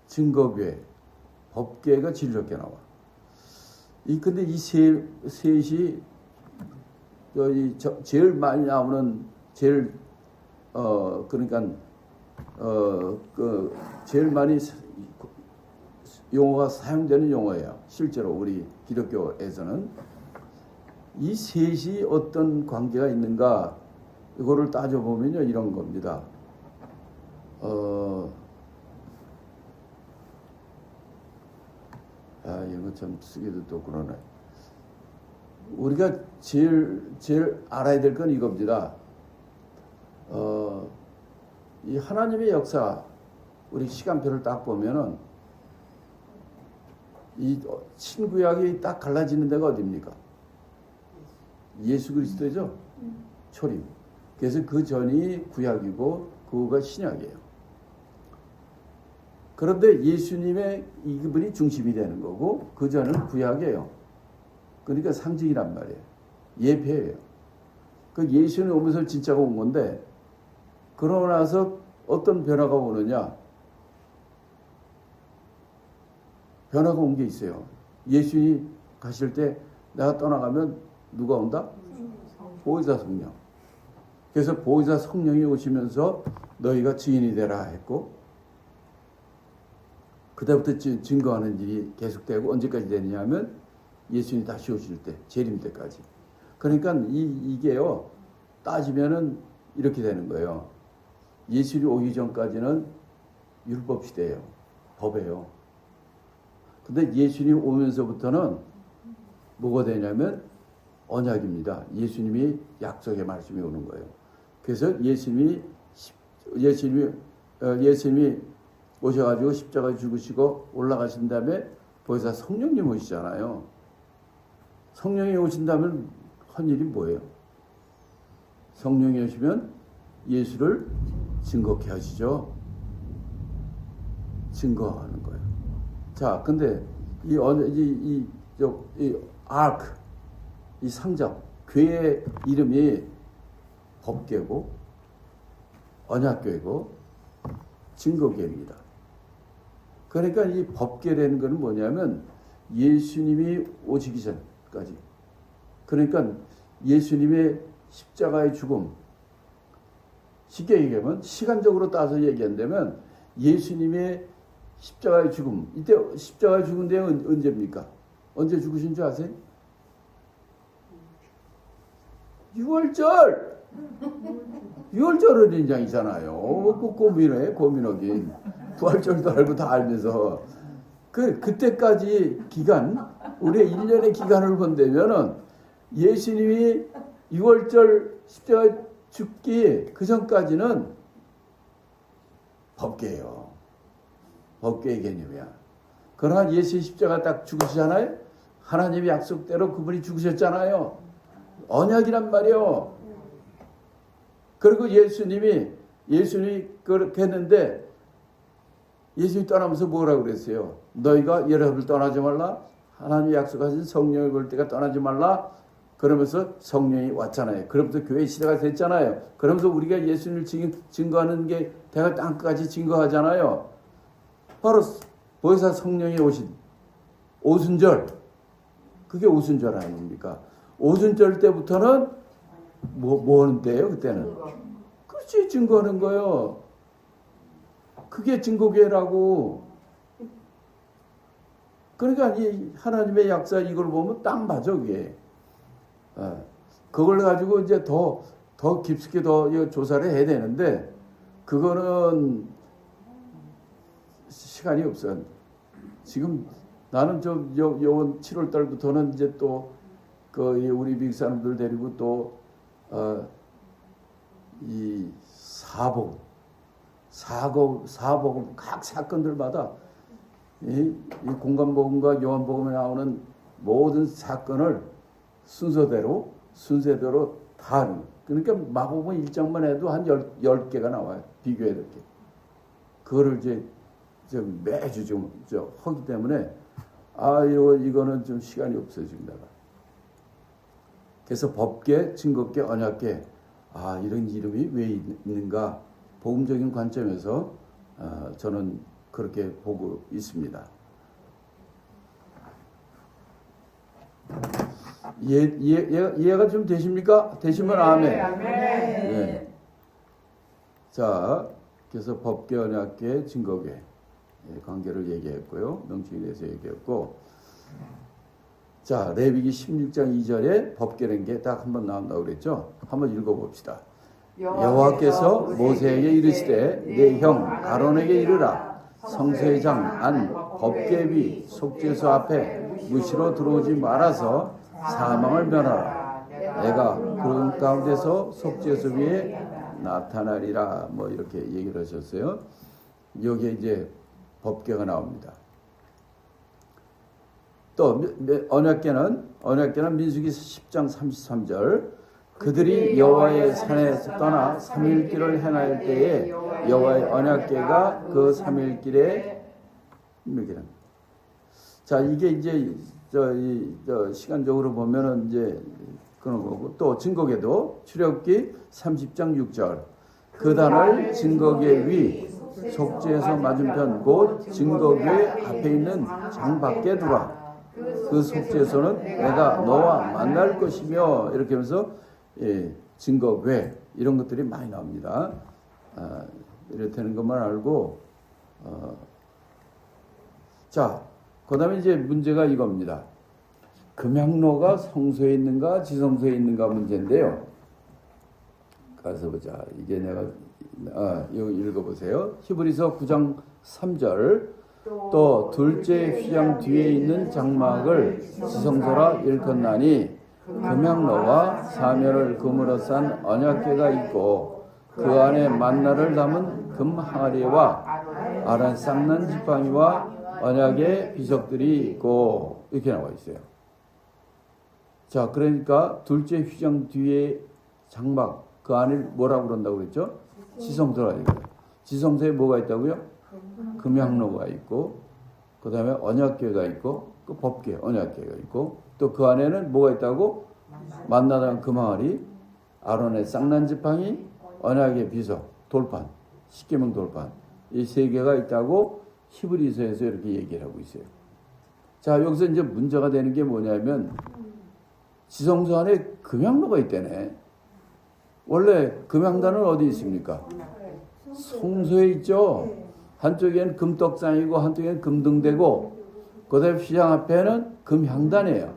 증거궤, 법궤가 제일 적게 나와. 근데 이 셋이 제일 많이 나오는 제일 그러니까 제일 많이 용어가 사용되는 용어예요. 실제로 우리 기독교에서는 이 셋이 어떤 관계가 있는가 이거를 따져보면요 이런 겁니다. 이거 참 쓰기도 또 그러네. 우리가 제일 알아야 될 건 이겁니다. 이 하나님의 역사, 우리 시간표를 딱 보면은 이 신구약이 딱 갈라지는 데가 어디입니까? 예수 그리스도죠. 초림. 그래서 그 전이 구약이고 그거가 신약이에요. 그런데 예수님의 이분이 중심이 되는 거고 그 전은 구약이에요. 그러니까 상징이란 말이에요. 예표예요. 그 예수는 오면서 진짜가 온 건데 그러고 나서 어떤 변화가 오느냐? 변화가 온 게 있어요. 예수님이 가실 때 내가 떠나가면 누가 온다? 보혜사 성령. 그래서 보혜사 성령이 오시면서 너희가 증인이 되라 했고 그때부터 증거하는 일이 계속되고 언제까지 되느냐면 예수님이 다시 오실 때, 재림 때까지. 그러니까 이게요 따지면은 이렇게 되는 거예요. 예수님이 오기 전까지는 율법 시대예요. 법이에요. 근데 예수님 오면서부터는 뭐가 되냐면 언약입니다. 예수님이 약속의 말씀이 오는 거예요. 그래서 예수님이 오셔가지고 십자가에 죽으시고 올라가신 다음에 보혜사 성령님 오시잖아요. 성령이 오신다면 한 일이 뭐예요? 성령이 오시면 예수를 증거케 하시죠. 증거하는 거예요. 자, 근데 이 아크, 이 상장, 교회의 이름이 법궤고 언약궤고 증거궤입니다. 그러니까 이 법궤라는 것은 뭐냐면 예수님이 오시기 전까지. 그러니까 예수님의 십자가의 죽음. 쉽게 얘기하면 시간적으로 따서 얘기한다면 예수님의 십자가의 죽음. 이때 십자가의 죽은 데는 언제입니까? 언제 죽으신 줄 아세요? 6월절! 6월절은 인장이잖아요. 고민하긴. 부활절도 알고 다 알면서. 그때까지 기간, 우리의 1년의 기간을 본다면은 예수님이 6월절 십자가 죽기 그 전까지는 법궤예요. 법궤의 개념이야. 그러나 예수의 십자가 딱 죽으시잖아요. 하나님의 약속대로 그분이 죽으셨잖아요. 언약이란 말이에요. 그리고 예수님이 그렇게 했는데 예수님이 떠나면서 뭐라고 그랬어요? 너희가 여러분을 떠나지 말라. 하나님이 약속하신 성령을 볼 때가 떠나지 말라. 그러면서 성령이 왔잖아요. 그러면서 교회 시대가 됐잖아요. 그러면서 우리가 예수님을 증거하는 게 대가 땅까지 증거하잖아요. 바로 보혜사 성령이 오신 오순절. 그게 오순절 아닙니까? 오순절 때부터는 뭐 하는 때예요 그때는? 그렇지, 증거하는 거요. 그게 증거교회라고. 그러니까 이 하나님의 약사 이걸 보면 딱 맞아 그게. 그걸 가지고 이제 더 깊숙이 더 조사를 해야 되는데 그거는 시간이 없어. 지금 나는 요번 7월 달부터는 이제 또 그 우리 미국 사람들 데리고 또 이 사복음 각 사건들마다 이 공관복음과 요한복음에 나오는 모든 사건을 순서대로 다 하는 거예요. 그러니까 마복음 1장만 해도 한 10개가 나와요. 비교해야 될 게. 그거를 이제 매주 좀 하기 때문에 이거는 좀 시간이 없어요 지금 내가. 그래서 법계, 증거계, 언약계 이런 이름이 왜 있는가 복음적인 관점에서 저는 그렇게 보고 있습니다. 이해가 좀 되십니까? 되시면 아멘. 네. 자, 그래서 법계, 언약계, 증거계 관계를 얘기했고요. 명칭에 대해서 얘기했고, 자, 레위기 16장 2절에 법계라는 게 딱 한번 나온다고 그랬죠? 한번 읽어봅시다. 여호와께서 모세에게 이르시되 내 형 아론에게 이르라 성소의 장 안 법궤 위 속죄소 앞에 무시로 들어오지 말아서 사망을 면하라. 내가 구름 가운데서 속죄소 위에 나타나리라. 뭐 이렇게 얘기를 하셨어요. 여기에 이제 법궤가 나옵니다. 또 언약궤는 민수기 10장 33절 그들이 여호와의 산에서 떠나 3일길을 행할 때에 여호와의 언약궤가 그 3일길에 자, 이게 이제 시간적으로 보면은 이제 그런 거고, 또 증거궤도 출애굽기 30장 6절 그 단을 증거궤 위 속죄소 맞은편 곧 증거궤 앞에 있는 장 밖에 두라. 그 속죄소는 내가 너와 만날 것이며, 이렇게 하면서 증거궤 이런 것들이 많이 나옵니다. 이렇다는 것만 알고, 자, 그 다음에 이제 문제가 이겁니다. 금향로가 성소에 있는가 지성소에 있는가 문제인데요. 가서 보자. 이게 내가 이거 읽어보세요. 히브리서 9장 3절 또 둘째 휘장 뒤에 있는 장막을 지성소라 일컫나니 금향로와 사면을 금으로 싼 언약궤가 있고 그 안에 만나를 담은 금 항아리와 아란 쌍난 지팡이와 언약의 비석들이 있고, 이렇게 나와 있어요. 자, 그러니까 둘째 휘장 뒤에 장막 그 안에 뭐라고 그런다고 그랬죠? 지성소라 이거예요. 지성소에 뭐가 있다고요? 금향로가 있고, 그 다음에 언약궤가 있고, 그 법궤 언약궤가 있고, 또 그 안에는 뭐가 있다고? 만나던 금항아리, 아론의 쌍난 지팡이, 언약의 비석, 돌판, 십계명 돌판, 이 세 개가 있다고 히브리서에서 이렇게 얘기를 하고 있어요. 자, 여기서 이제 문제가 되는 게 뭐냐면 지성소 안에 금향로가 있다네. 원래 금향단은 어디 있습니까? 성소에 있죠. 한쪽에는 금떡상이고 한쪽에는 금등대고 그다음에 휘장 앞에는 금향단이에요.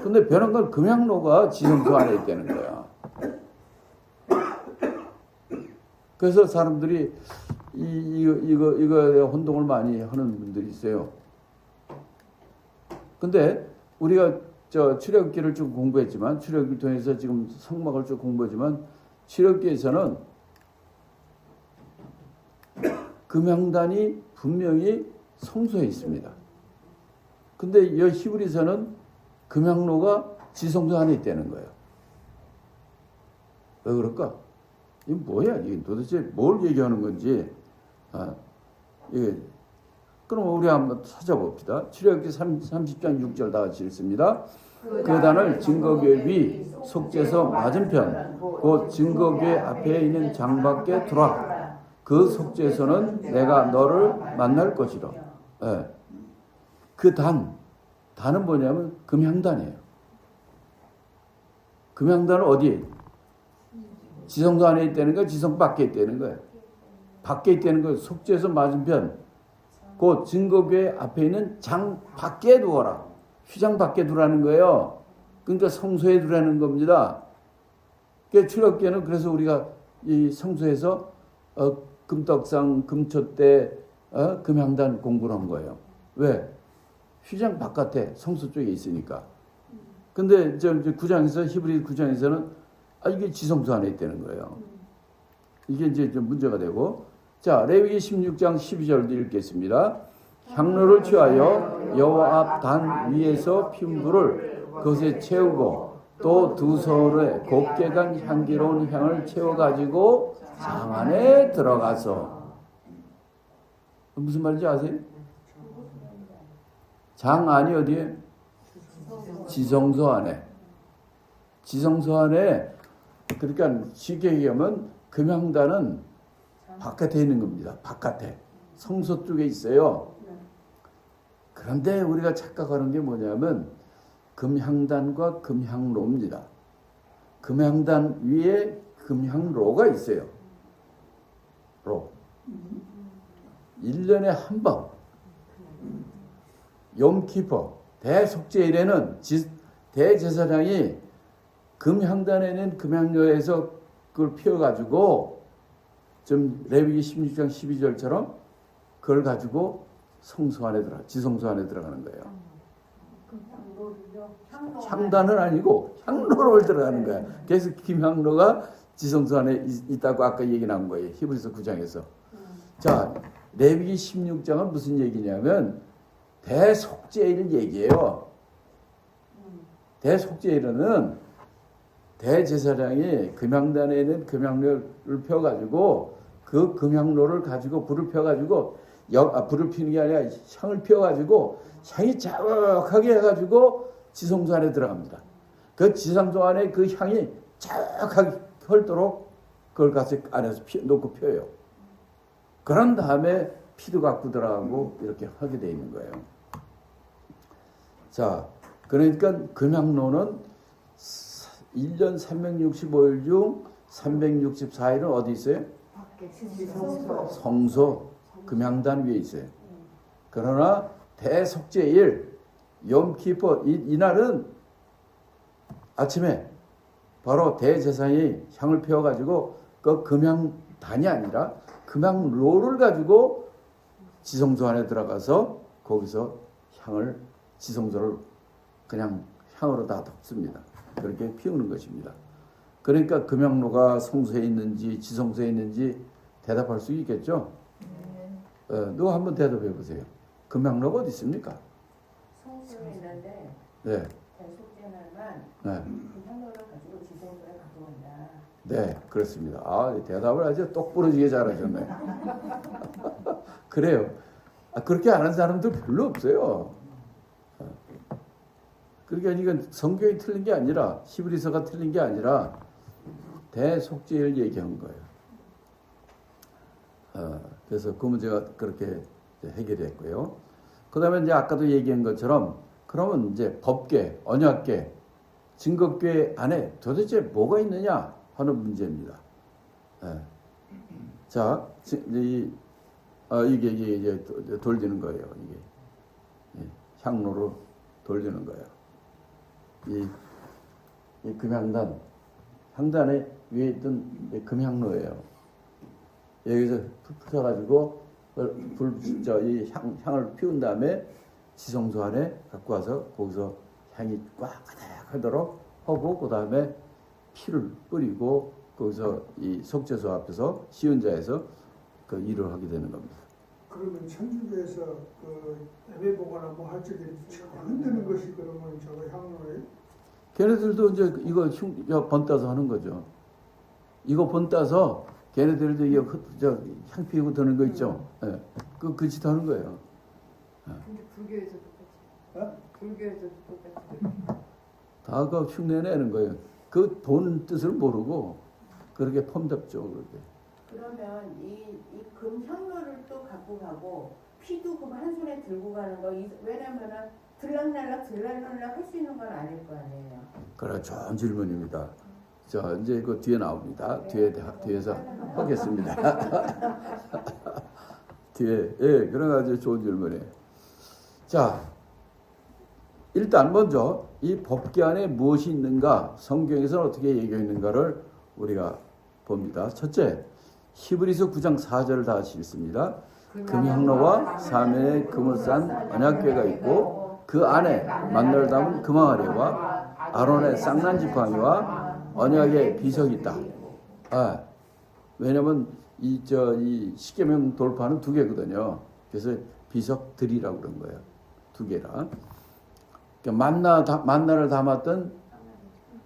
근데 변한 건 금향로가 지성소 안에 있다는 거야. 그래서 사람들이 이거 혼동을 많이 하는 분들이 있어요. 근데 우리가 출애굽기를 쭉 공부했지만, 출애굽기를 통해서 지금 성막을 쭉 공부했지만, 출애굽기에서는 금향단이 분명히 성소에 있습니다. 근데 이 히브리서는 금향로가 지성소 안에 있다는 거예요. 왜 그럴까? 이게 뭐야? 이게 도대체 뭘 얘기하는 건지. 그럼 우리 한번 찾아봅시다. 출애굽기 30장 6절 다 같이 읽습니다. 그 단을 증거궤 위 속죄소 맞은편 곧 증거궤 앞에 있는 장밖에 두라. 그 속죄소는 내가 너를 만날 것이라. 그 단은 뭐냐면 금향단이에요. 금향단은 어디? 지성소 안에 있다는 거야? 지성 밖에 있다는 거야? 밖에 있다는 거야. 속죄소 맞은편. 그 증거교회 앞에 있는 장 밖에 두어라. 휘장 밖에 두라는 거예요. 그러니까 성소에 두라는 겁니다. 그 출애굽기에는 그래서 우리가 이 성소에서 금떡상 금초 때 금향단 공부를 한 거예요. 왜? 휘장 바깥에 성소 쪽에 있으니까. 근데 이제 9장에서 히브리 9장에서는 이게 지성소 안에 있다는 거예요. 이게 이제 좀 문제가 되고. 자, 레위기 16장 12절도 읽겠습니다. 향로를 취하여 여호와 앞 단 위에서 피운 불을 그것에 채우고 또 두 서로에 곱게 간 향기로운 향을 채워가지고 장 안에 들어가서. 무슨 말인지 아세요? 장 안이 어디에? 지성소 안에. 지성소 안에. 그러니까 쉽게 얘기하면 금향단은 바깥에 있는 겁니다. 바깥에. 성소 쪽에 있어요. 그런데 우리가 착각하는 게 뭐냐면 금향단과 금향로입니다. 금향단 위에 금향로가 있어요. 로. 1년에 한 번. 욤키퍼 대속죄일에는 대제사장이 금향단에 있는 금향로에서 그걸 피워가지고 좀 레위기 16장 12절처럼 그걸 가지고 성소 안에 지성소 안에 들어가는 거예요. 향단은 아니고 향로를 들어가는 거야. 그래서 김향로가 지성소 안에 있다고 아까 얘기 나온 거예요. 히브리서 9장에서. 자, 레위기 16장은 무슨 얘기냐면 대속죄일 얘기예요. 대속죄일은 대제사장이 금향단에 있는 금향로를 펴가지고 그 금향로를 가지고 불을 펴가지고 불을 피는 게 아니라 향을 펴가지고 향이 자욱하게 해가지고 지성소 안에 들어갑니다. 그 지성소 안에 그 향이 자욱하게 헐도록 그걸 가서 안에서 놓고 펴요. 그런 다음에 피도 갖고 들어가고 이렇게 하게 돼 있는 거예요. 자, 그러니까 금향로는 1년 365일 중 364일은 어디 있어요? 성소, 금향단 위에 있어요. 그러나 대속죄일, 욤키퍼 이날은 아침에 바로 대제사장이 향을 피워가지고 그 금향단이 아니라 금향로를 가지고 지성소 안에 들어가서 거기서 향을 지성소를 그냥 향으로 다 덮습니다. 그렇게 피우는 것입니다. 그러니까 금향로가 성소에 있는지 지성소에 있는지 대답할 수 있겠죠? 누가 한번 대답해 보세요. 금향로가 어디 있습니까? 성소에 있는데 네. 대속죄날만 네. 금향로를 가지고 지성소에 가져온다. 네, 그렇습니다. 대답을 아주 똑부러지게 잘하셨네. 그래요. 그렇게 안 하는 사람들 별로 없어요. 그러니까 이건 성경이 틀린 게 아니라 히브리서가 틀린 게 아니라 대속죄를 얘기한 거예요. 그래서 그 문제가 그렇게 해결됐고요. 그 다음에 이제 아까도 얘기한 것처럼 그러면 이제 법궤, 언약궤, 증거궤 안에 도대체 뭐가 있느냐 하는 문제입니다. 자, 이게 이제 돌리는 거예요. 이게 향로로 돌리는 거예요. 이 금향단, 향단에 위에 있던 금향로예요. 여기서 풀어가지고 이 향을 피운 다음에 지성소 안에 갖고 와서 거기서 향이 꽉 가득하도록 하고 그 다음에 피를 뿌리고 거기서 이 속죄소 앞에서 시은자에서 그 일을 하게 되는 겁니다. 그러면 천주교에서 그 예배 보거나 뭐 할 적에 흔드는 것이 그러면 저거 향로에 걔네들도 이제 이거 번 따서 하는 거죠. 이거 번 따서 걔네들도 이거 향 피우고 드는 거 있죠. 그 짓 하는 거예요. 근데 불교에서도 똑같이. 불교에서도 똑같이. 다 그 흉내 내는 거예요. 그 본 뜻을 모르고 그렇게 폼잡죠. 그렇게. 그러면 이 금향로를 또 갖고 가고 피도 그 한 손에 들고 가는 거 왜냐면은 들락날락 할 수 있는 건 아닐 거 아니에요. 그래, 좋은 질문입니다. 자, 이제 그 뒤에 나옵니다. 뒤에서 하겠습니다. 뒤에, 예, 그래가지고 좋은 질문이에요. 자, 일단 먼저 이 법계 안에 무엇이 있는가, 성경에서는 어떻게 얘기하고 있는가를 우리가 봅니다. 첫째, 히브리서 9장 4절을 다 같이 읽습니다. 금향로와 사면에 금을 싼 언약궤가 있고 그 안에 만날 담은 금항아래와 아론의 쌍난 지팡이와 언약의 비석이 있다. 아, 왜냐면 이 십계명 돌파는 두 개거든요. 그래서 비석들이라고 그런 거예요. 두 개라. 그러니까 만나를 담았던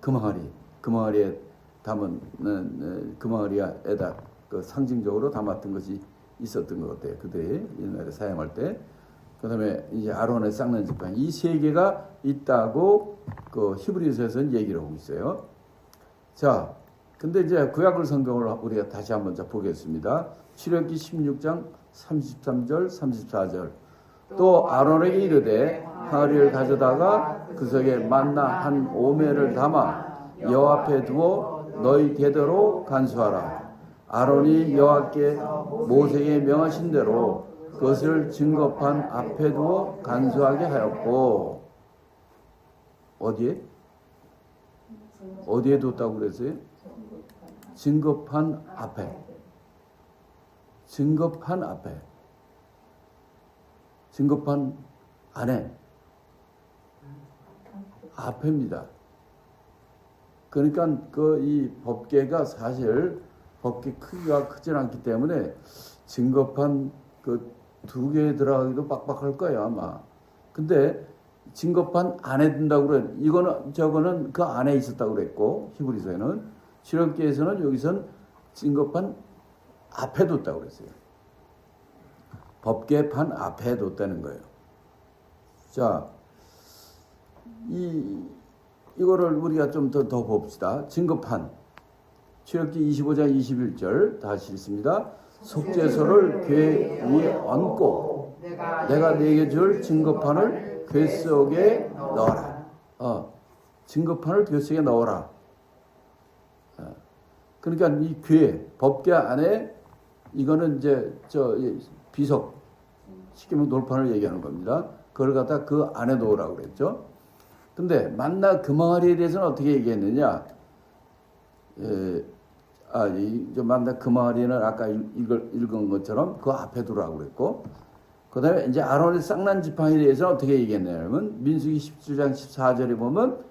금항아리에 담은 금항아리에다 그 상징적으로 담았던 것이 있었던 것 같아요. 그들이 옛날에 사용할 때. 그다음에 이제 아론의 쌍난 지팡이 이 세 개가 있다고 그 히브리서에서는 얘기를 하고 있어요. 자, 근데 이제 구약을 성경을 우리가 다시 한번 보겠습니다. 출애굽기 16장 33절, 34절. 또 아론에게 이르되 항아리를 가져다가 그 속에 만나 한 오매를 담아 여호와 앞에 두어 너희 대대로 간수하라. 아론이 여호와께 모세에게 명하신 대로 그것을 증거판 앞에 두어 간수하게 하였고, 어디에 뒀다고 그랬어요? 증거판 앞에. 증거판 안에. 앞에입니다. 그러니까 이 법궤가 사실 법궤 크기가 크진 않기 때문에 증거판 두 개 들어가기도 빡빡할 거예요, 아마. 근데 증거판 안에 든다고 그래. 저거는 그 안에 있었다고 그랬고, 히브리서에는. 출애굽기에서는 여기선 증거판 앞에 뒀다고 그랬어요. 법궤판 앞에 뒀다는 거예요. 자, 이거를 우리가 좀 더 봅시다. 증거판. 출애굽기 25장 21절 다시 읽습니다. 속죄소를 궤 위에 얹고 내가 네게 줄 증거판을 궤 속에 넣어라. 증거판을 궤 속에 넣어라. 그러니까 이 궤, 법궤 안에 이거는 이제 비석, 십계명 돌판을 얘기하는 겁니다. 그걸 갖다 그 안에 넣으라고 그랬죠. 근데 만나 금항아리에 대해서는 어떻게 얘기했느냐? 만나 금항아리는 아까 읽은 것처럼 그 앞에 두라고 그랬고, 그 다음에 이제 아론의 쌍난 지팡이에 대해서는 어떻게 얘기했냐면, 민수기 17장 14절에 보면,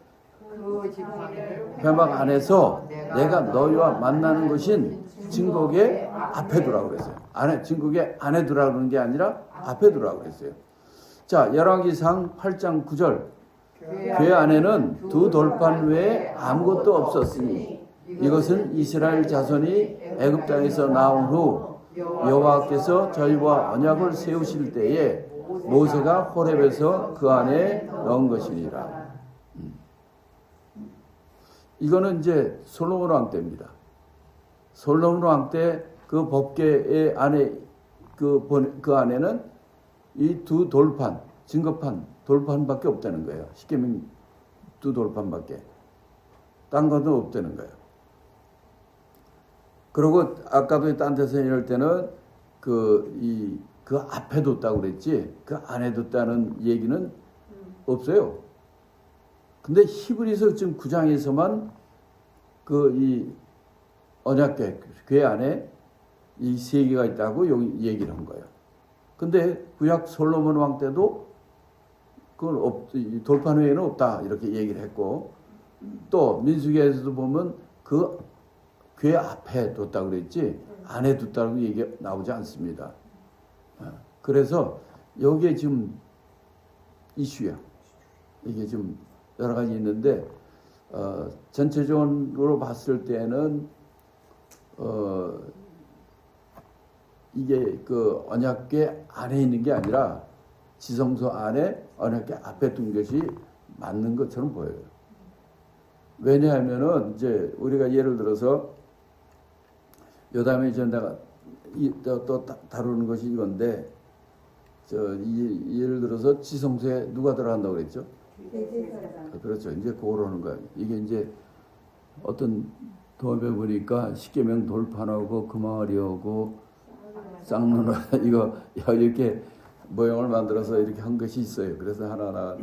회막 안에서 내가 너희와 만나는 것인 증거궤 앞에 두라고 그랬어요. 증거궤 안에 두라고 그러는 게 아니라 앞에 두라고 그랬어요. 자, 열왕기상 8장 9절. 궤 안에는 두 돌판 외에 아무것도 없었으니 이것은 이스라엘 자손이 애굽 땅에서 나온 후 여호와께서 저희와 언약을 세우실 때에 모세가 호렙에서 그 안에 넣은 것이니라. 이거는 이제 솔로몬 왕 때입니다. 솔로몬 왕 때 그 법궤의 안에 그 안에는 이 두 돌판, 증거판, 돌판밖에 없다는 거예요. 십계명 두 돌판밖에. 딴 것은 없다는 거예요. 그리고 아까도 딴 데서 이럴 때는 그 앞에 뒀다고 그랬지, 그 안에 뒀다는 얘기는 없어요. 근데 히브리서 지금 9장에서만 이 언약궤, 궤 안에 이 세 개가 있다고 여기 얘기를 한 거예요. 근데 구약 솔로몬 왕 때도 그건 돌판 외에는 없다 이렇게 얘기를 했고, 또 민수기에서도 보면 그 궤 앞에 뒀다고 그랬지 안에 뒀다고 얘기 나오지 않습니다. 그래서 여기에 지금 이슈야. 이게 좀 여러 가지 있는데 전체적으로 봤을 때는 이게 그 언약궤 안에 있는 게 아니라 지성소 안에 언약궤 앞에 둔 것이 맞는 것처럼 보여요. 왜냐하면은 이제 우리가 예를 들어서 요담에 내가 또 다루는 것이 이건데 예를 들어서 지성소에 누가 들어간다고 그랬죠? 대제사장. 그렇죠. 이제 그거로는 거예요. 이게 이제 어떤 도입에 보니까 십계명 돌판하고 금왕아리하고 쌍눈 이거 이렇게 모형을 만들어서 이렇게 한 것이 있어요. 그래서 하나하나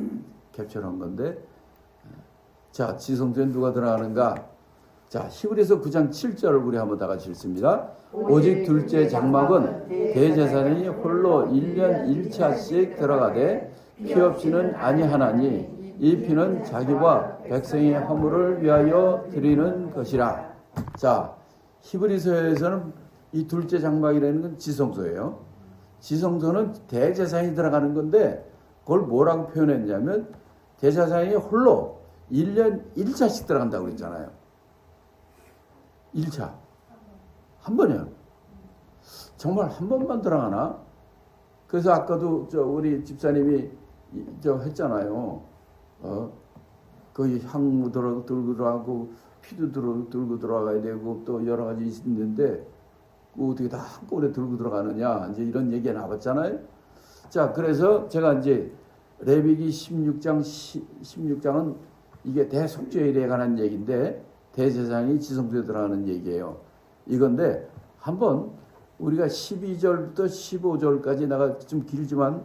캡처한 건데, 자, 지성소에 누가 들어가는가? 자, 히브리서 9장 7절을 우리 한번 다 같이 읽습니다. 오직 둘째 장막은 대제사장이 홀로 1년 1차씩 들어가되 피 없이는 아니하나니 이 피는 자기와 백성의 허물을 위하여 드리는 것이라. 자, 히브리서에서는 이 둘째 장막이라는 건 지성소예요. 지성소는 대제사장이 들어가는 건데 그걸 뭐라고 표현했냐면 대제사장이 홀로 1년 1차씩 들어간다고 그랬잖아요. 1차. 한 번이요. 정말 한 번만 들어가나? 그래서 아까도 우리 집사님이 했잖아요. 그 향 들고 들어가고 피도 들고 들어가야 되고 또 여러 가지 있는데 어떻게 다 한꺼번에 들고 들어가느냐 이제 이런 얘기가 나왔잖아요. 자, 그래서 제가 이제 레위기 16장은 이게 대속죄일에 관한 얘기인데 대제사장이 지성소에 들어가는 얘기예요. 이건데 한번 우리가 12절부터 15절까지 내가 좀 길지만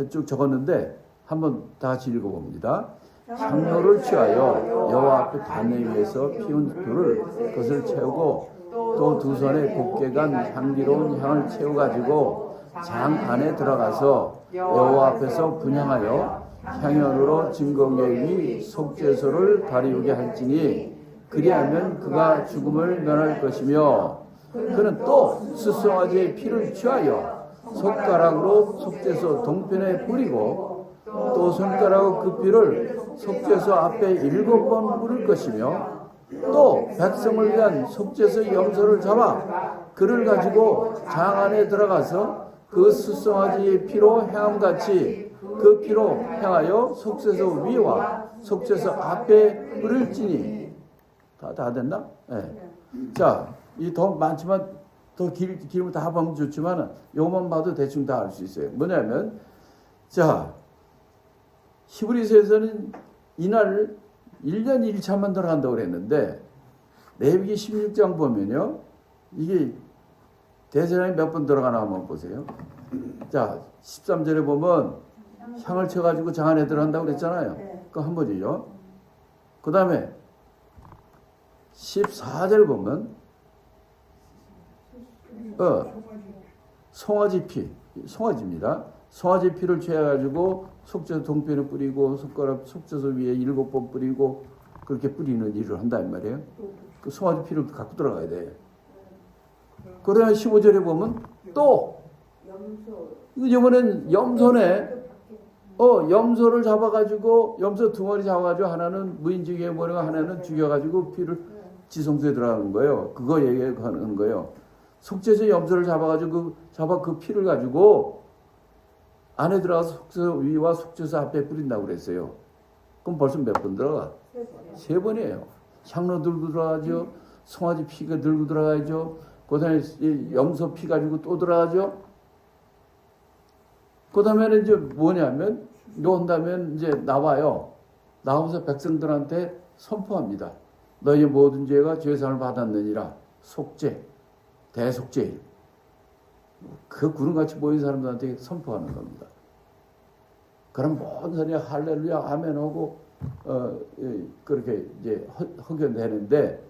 쭉 적었는데 한번 다 같이 읽어봅니다. 향로를 취하여 여호와 앞에 단에 위에서 피운 불을 그것을 채우고 또 두 손에 곱게 간 향기로운 향을 채워가지고 장 안에 들어가서 여호와 앞에서 분향하여 향연으로 증거계 위 속죄소를 다리우게 할지니 그리하면 그가 죽음을 면할 것이며 그는 또 수송아지의 피를 취하여 손가락으로 속죄소 동편에 뿌리고 또 손가락으로 그 피를 속죄소 앞에 7번 뿌릴 것이며 또 백성을 위한 속죄소 염소를 잡아 그를 가지고 장 안에 들어가서 그 수송아지의 피로 행함같이 그 피로 행하여 속죄소 위와 속죄소 앞에 뿌릴지니 다 됐나? 네. 자, 이 더 많지만 더 길면 다 보면 좋지만 요것만 봐도 대충 다 알 수 있어요. 뭐냐면 자, 히브리서에서는 이날 1년 1차만 들어간다고 그랬는데 레위기 16장 보면요. 이게 대제사장이 몇 번 들어가나 한번 보세요. 자, 13절에 보면 향을 쳐가지고 장 안에 들어간다고 그랬잖아요. 그거 한 번이죠. 그 다음에 14절 보면 송아지 피, 송아지입니다. 송아지 피를 취해가지고 속죄소 동편에 뿌리고 손가락 속죄소 위에 7번 뿌리고 그렇게 뿌리는 일을 한단 말이에요. 그 송아지 피를 갖고 들어가야 돼. 그러나 15절에 보면 또 이번엔 염소네. 염소를 잡아가지고 염소 2마리 잡아가지고 하나는 무인죽여 버리고 하나는 죽여가지고 피를 지성소에 들어가는 거예요. 그거 얘기하는 거예요. 속죄소 염소를 잡아가지고 그 피를 가지고 안에 들어가서 속죄소 위와 속죄소 앞에 뿌린다고 그랬어요. 그럼 벌써 몇 번 들어가? 3번이에요. 향로 들고 들어가죠. 송아지 피가 들고 들어가죠. 그 다음에 염소 피 가지고 또 들어가죠. 그 다음에는 이제 뭐냐면, 요한다면 이제 나와요. 나와서 백성들한테 선포합니다. 너희 모든 죄가 죄상을 받았느니라. 속죄, 대속죄일. 그 구름같이 모인 사람들한테 선포하는 겁니다. 그럼 모든 사람이 할렐루야, 아멘 하고, 그렇게 이제 허견되는데,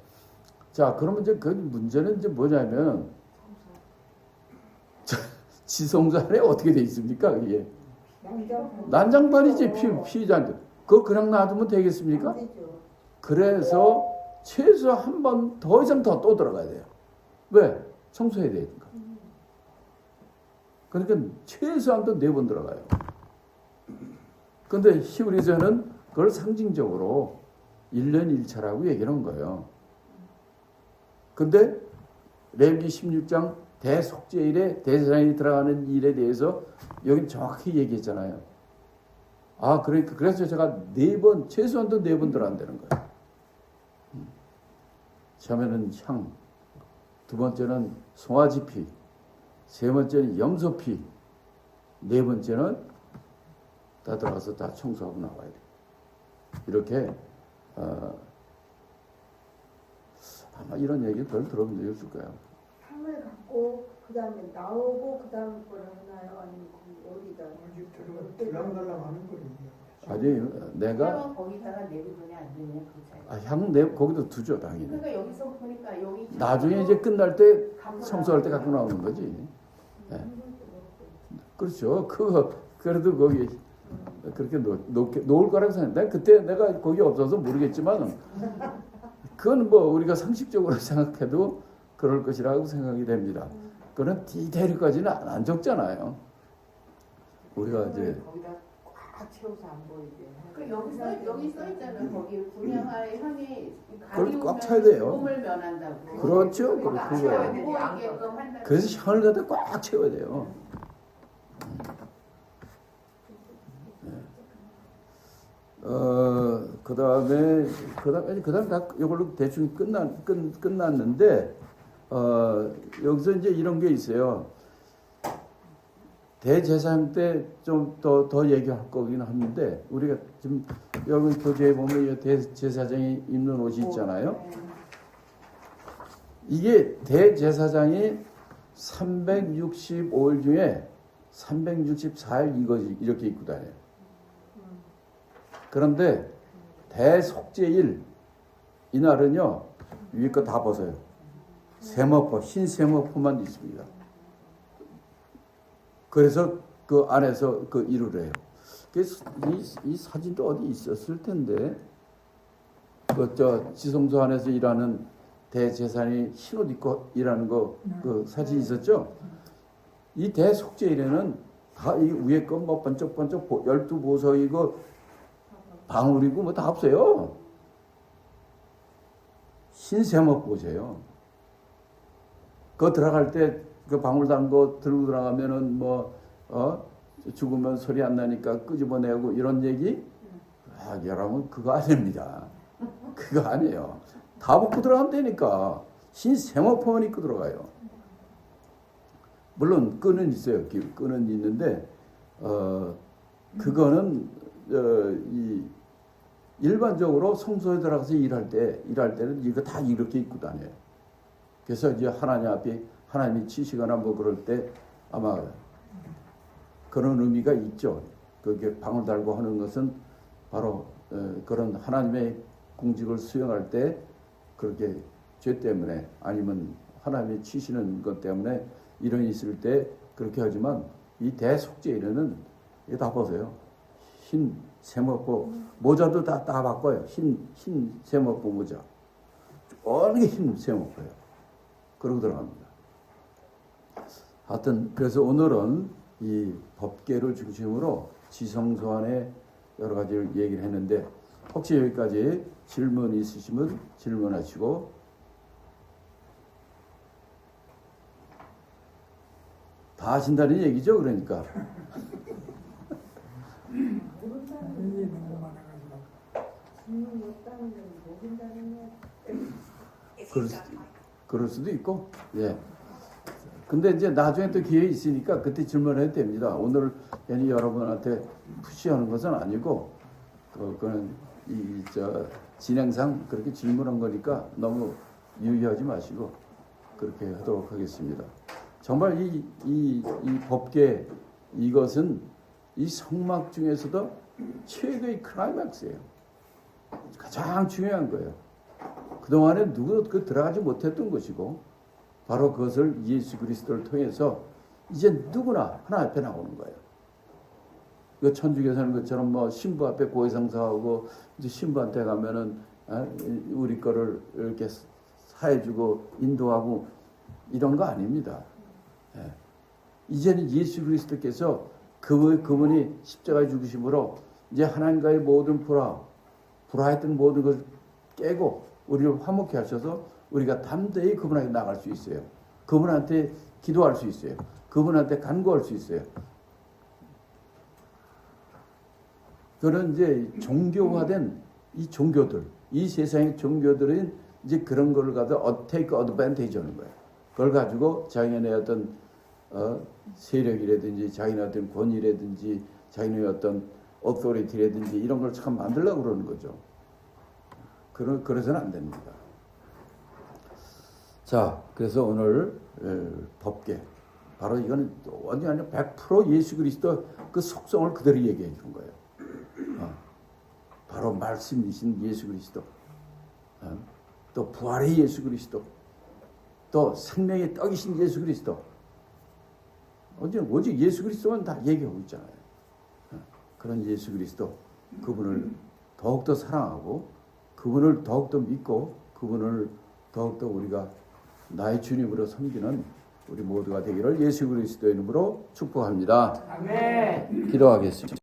자, 그러면 이제 그 문제는 이제 뭐냐면, 지성소 안에 어떻게 돼 있습니까? 이게 난장판이지 피의자한테. 그거 그냥 놔두면 되겠습니까? 그래서 최소 한 번 더 이상 또 들어가야 돼요. 왜? 청소해야 되니까. 그러니까 최소한 또 4번 들어가요. 근데 히브리서는 그걸 상징적으로 1년 1차라고 얘기하는 거예요. 근데 레위기 16장 대속죄일에 대제사장이 들어가는 일에 대해서 여기 정확히 얘기했잖아요. 그러니까 그래서 제가 4번 최소한도 4번 들어간다는 거예요. 처음에는 향, 두 번째는 송아지 피, 세 번째는 염소 피, 네 번째는 다 들어가서 다 청소하고 나와야 돼. 이렇게 아마 이런 얘기 별 들어본 적이 없을 거예요. 상을 갖고 그 다음에 나오고 그 다음 거를 하나요? 아니면 여기다 아직 들랑달랑 하는 걸 얘기하고 아니 내가 그러면 거기다가 내비두면 안 되냐 그 차이. 향 내 거기도 두죠 당연히. 그러니까 여기서 보니까 여기 나중에 이제 끝날 때 갖고 청소할 때 갖고 나오는 거지. 네. 그렇죠. 그래도 거기 그렇게 놓을 거라고 생각해. 그때 내가 거기 없어서 모르겠지만 그건 뭐 우리가 상식적으로 생각해도 그럴 것이라고 생각이 됩니다. 그런 디테일까지는 안 적잖아요. 우리가 이제 거기다 꽉 채워서 안 보이게. 그 여기 써 있잖아. 거기 분양할 향이 그걸 꽉 차야 돼요. 몸을 면한다고. 그렇죠. 그러니까 그거. 안 보이게끔 한다. 그래서 향을 갖다 꽉 채워야 돼요. 그다음에 다 이걸로 대충 끝났는데 여기서 이제 이런 게 있어요. 대제사장 때 좀 더 얘기할 거긴 하는데 우리가 지금 여러분 교재에 보면 이 대제사장이 입는 옷이 있잖아요. 이게 대제사장이 365일 중에 364일 이렇게 입고 다녀요. 그런데 대속죄일 이날은요 위에 거 다 벗어요. 세마포 흰 세마포만 있습니다. 그래서 그 안에서 그 일을 해요. 그래서 이 사진도 어디 있었을 텐데 그 지성소 안에서 일하는 대제사장이 흰 옷 입고 일하는 거 그 사진 있었죠? 이 대속죄일에는 다 이 위에 거 뭐 번쩍번쩍 12보석이고 방울이고 뭐 다 없어요. 흰세먹 보세요. 그거 들어갈 때 그 방울 단 거 들고 들어가면은 죽으면 소리 안 나니까 끄집어내고 이런 얘기? 여러분 그거 아닙니다. 그거 아니에요. 다 벗고 들어가면 되니까 흰세먹포만 입고 들어가요. 물론 끈은 있어요. 끈은 있는데 그거는 이 일반적으로 성소에 들어가서 일할 때는 이거 다 이렇게 입고 다녀요. 그래서 이제 하나님 앞에 하나님이 치시거나 뭐 그럴 때 아마 그런 의미가 있죠. 그게 방울 달고 하는 것은 바로 그런 하나님의 공직을 수행할 때 그렇게 죄 때문에 아니면 하나님이 치시는 것 때문에 이런 있을 때 그렇게 하지만 이 대속죄일에는 이거 다 벗어요. 흰 세먹고 모자도 다 바꿔요. 흰 세먹고 모자. 어느 게 흰 세먹고요. 그러고 들어갑니다. 하여튼 그래서 오늘은 이 법계를 중심으로 지성소 안에 여러 가지를 얘기를 했는데 혹시 여기까지 질문 있으시면 질문하시고 다 하신다는 얘기죠. 그러니까 일이 너무 많아가지고 질문이 없다는 건 모른다는 그럴 수도 있고, 예. 근데 이제 나중에 또 기회 있으니까 그때 질문해도 됩니다. 오늘 괜히 여러분한테 푸시하는 것은 아니고, 그거는 진행상 그렇게 질문한 거니까 너무 유의하지 마시고 그렇게 하도록 하겠습니다. 정말 이 법계 이것은 이 성막 중에서도 최고의 클라이맥스예요. 가장 중요한 거예요. 그동안에 누구도 들어가지 못했던 것이고 바로 그것을 예수 그리스도를 통해서 이제 누구나 하나 앞에 나오는 거예요. 그 천주교 사는 것처럼 뭐 신부 앞에 고해상사하고 이제 신부한테 가면은 우리 거를 이렇게 사해주고 인도하고 이런 거 아닙니다. 예. 이제는 예수 그리스도께서 그분이 십자가에 죽으심으로 이제 하나님과의 모든 불화했던 모든 것을 깨고 우리를 화목케 하셔서 우리가 담대히 그분에게 나갈 수 있어요. 그분한테 기도할 수 있어요. 그분한테 간구할 수 있어요. 그런 이제 종교화된 이 종교들, 이 세상의 종교들은 이제 그런 걸 가지고 take advantage 하는 거예요. 그걸 가지고 자기네 어떤 세력이라든지 자기네 어떤 권위라든지 자기네 어떤 어토리티라든지 이런 걸 참 만들려고 그러는 거죠. 그래서는 안 됩니다. 자, 그래서 오늘 법계 바로 이거는 완전히 100% 예수 그리스도 그 속성을 그대로 얘기해 주는 거예요. 바로 말씀이신 예수 그리스도, 또 부활의 예수 그리스도, 또 생명의 떡이신 예수 그리스도. 오직 예수 그리스도만 다 얘기하고 있잖아요. 그런 예수 그리스도, 그분을 더욱더 사랑하고 그분을 더욱더 믿고 그분을 더욱더 우리가 나의 주님으로 섬기는 우리 모두가 되기를 예수 그리스도의 이름으로 축복합니다. 아멘. 기도하겠습니다.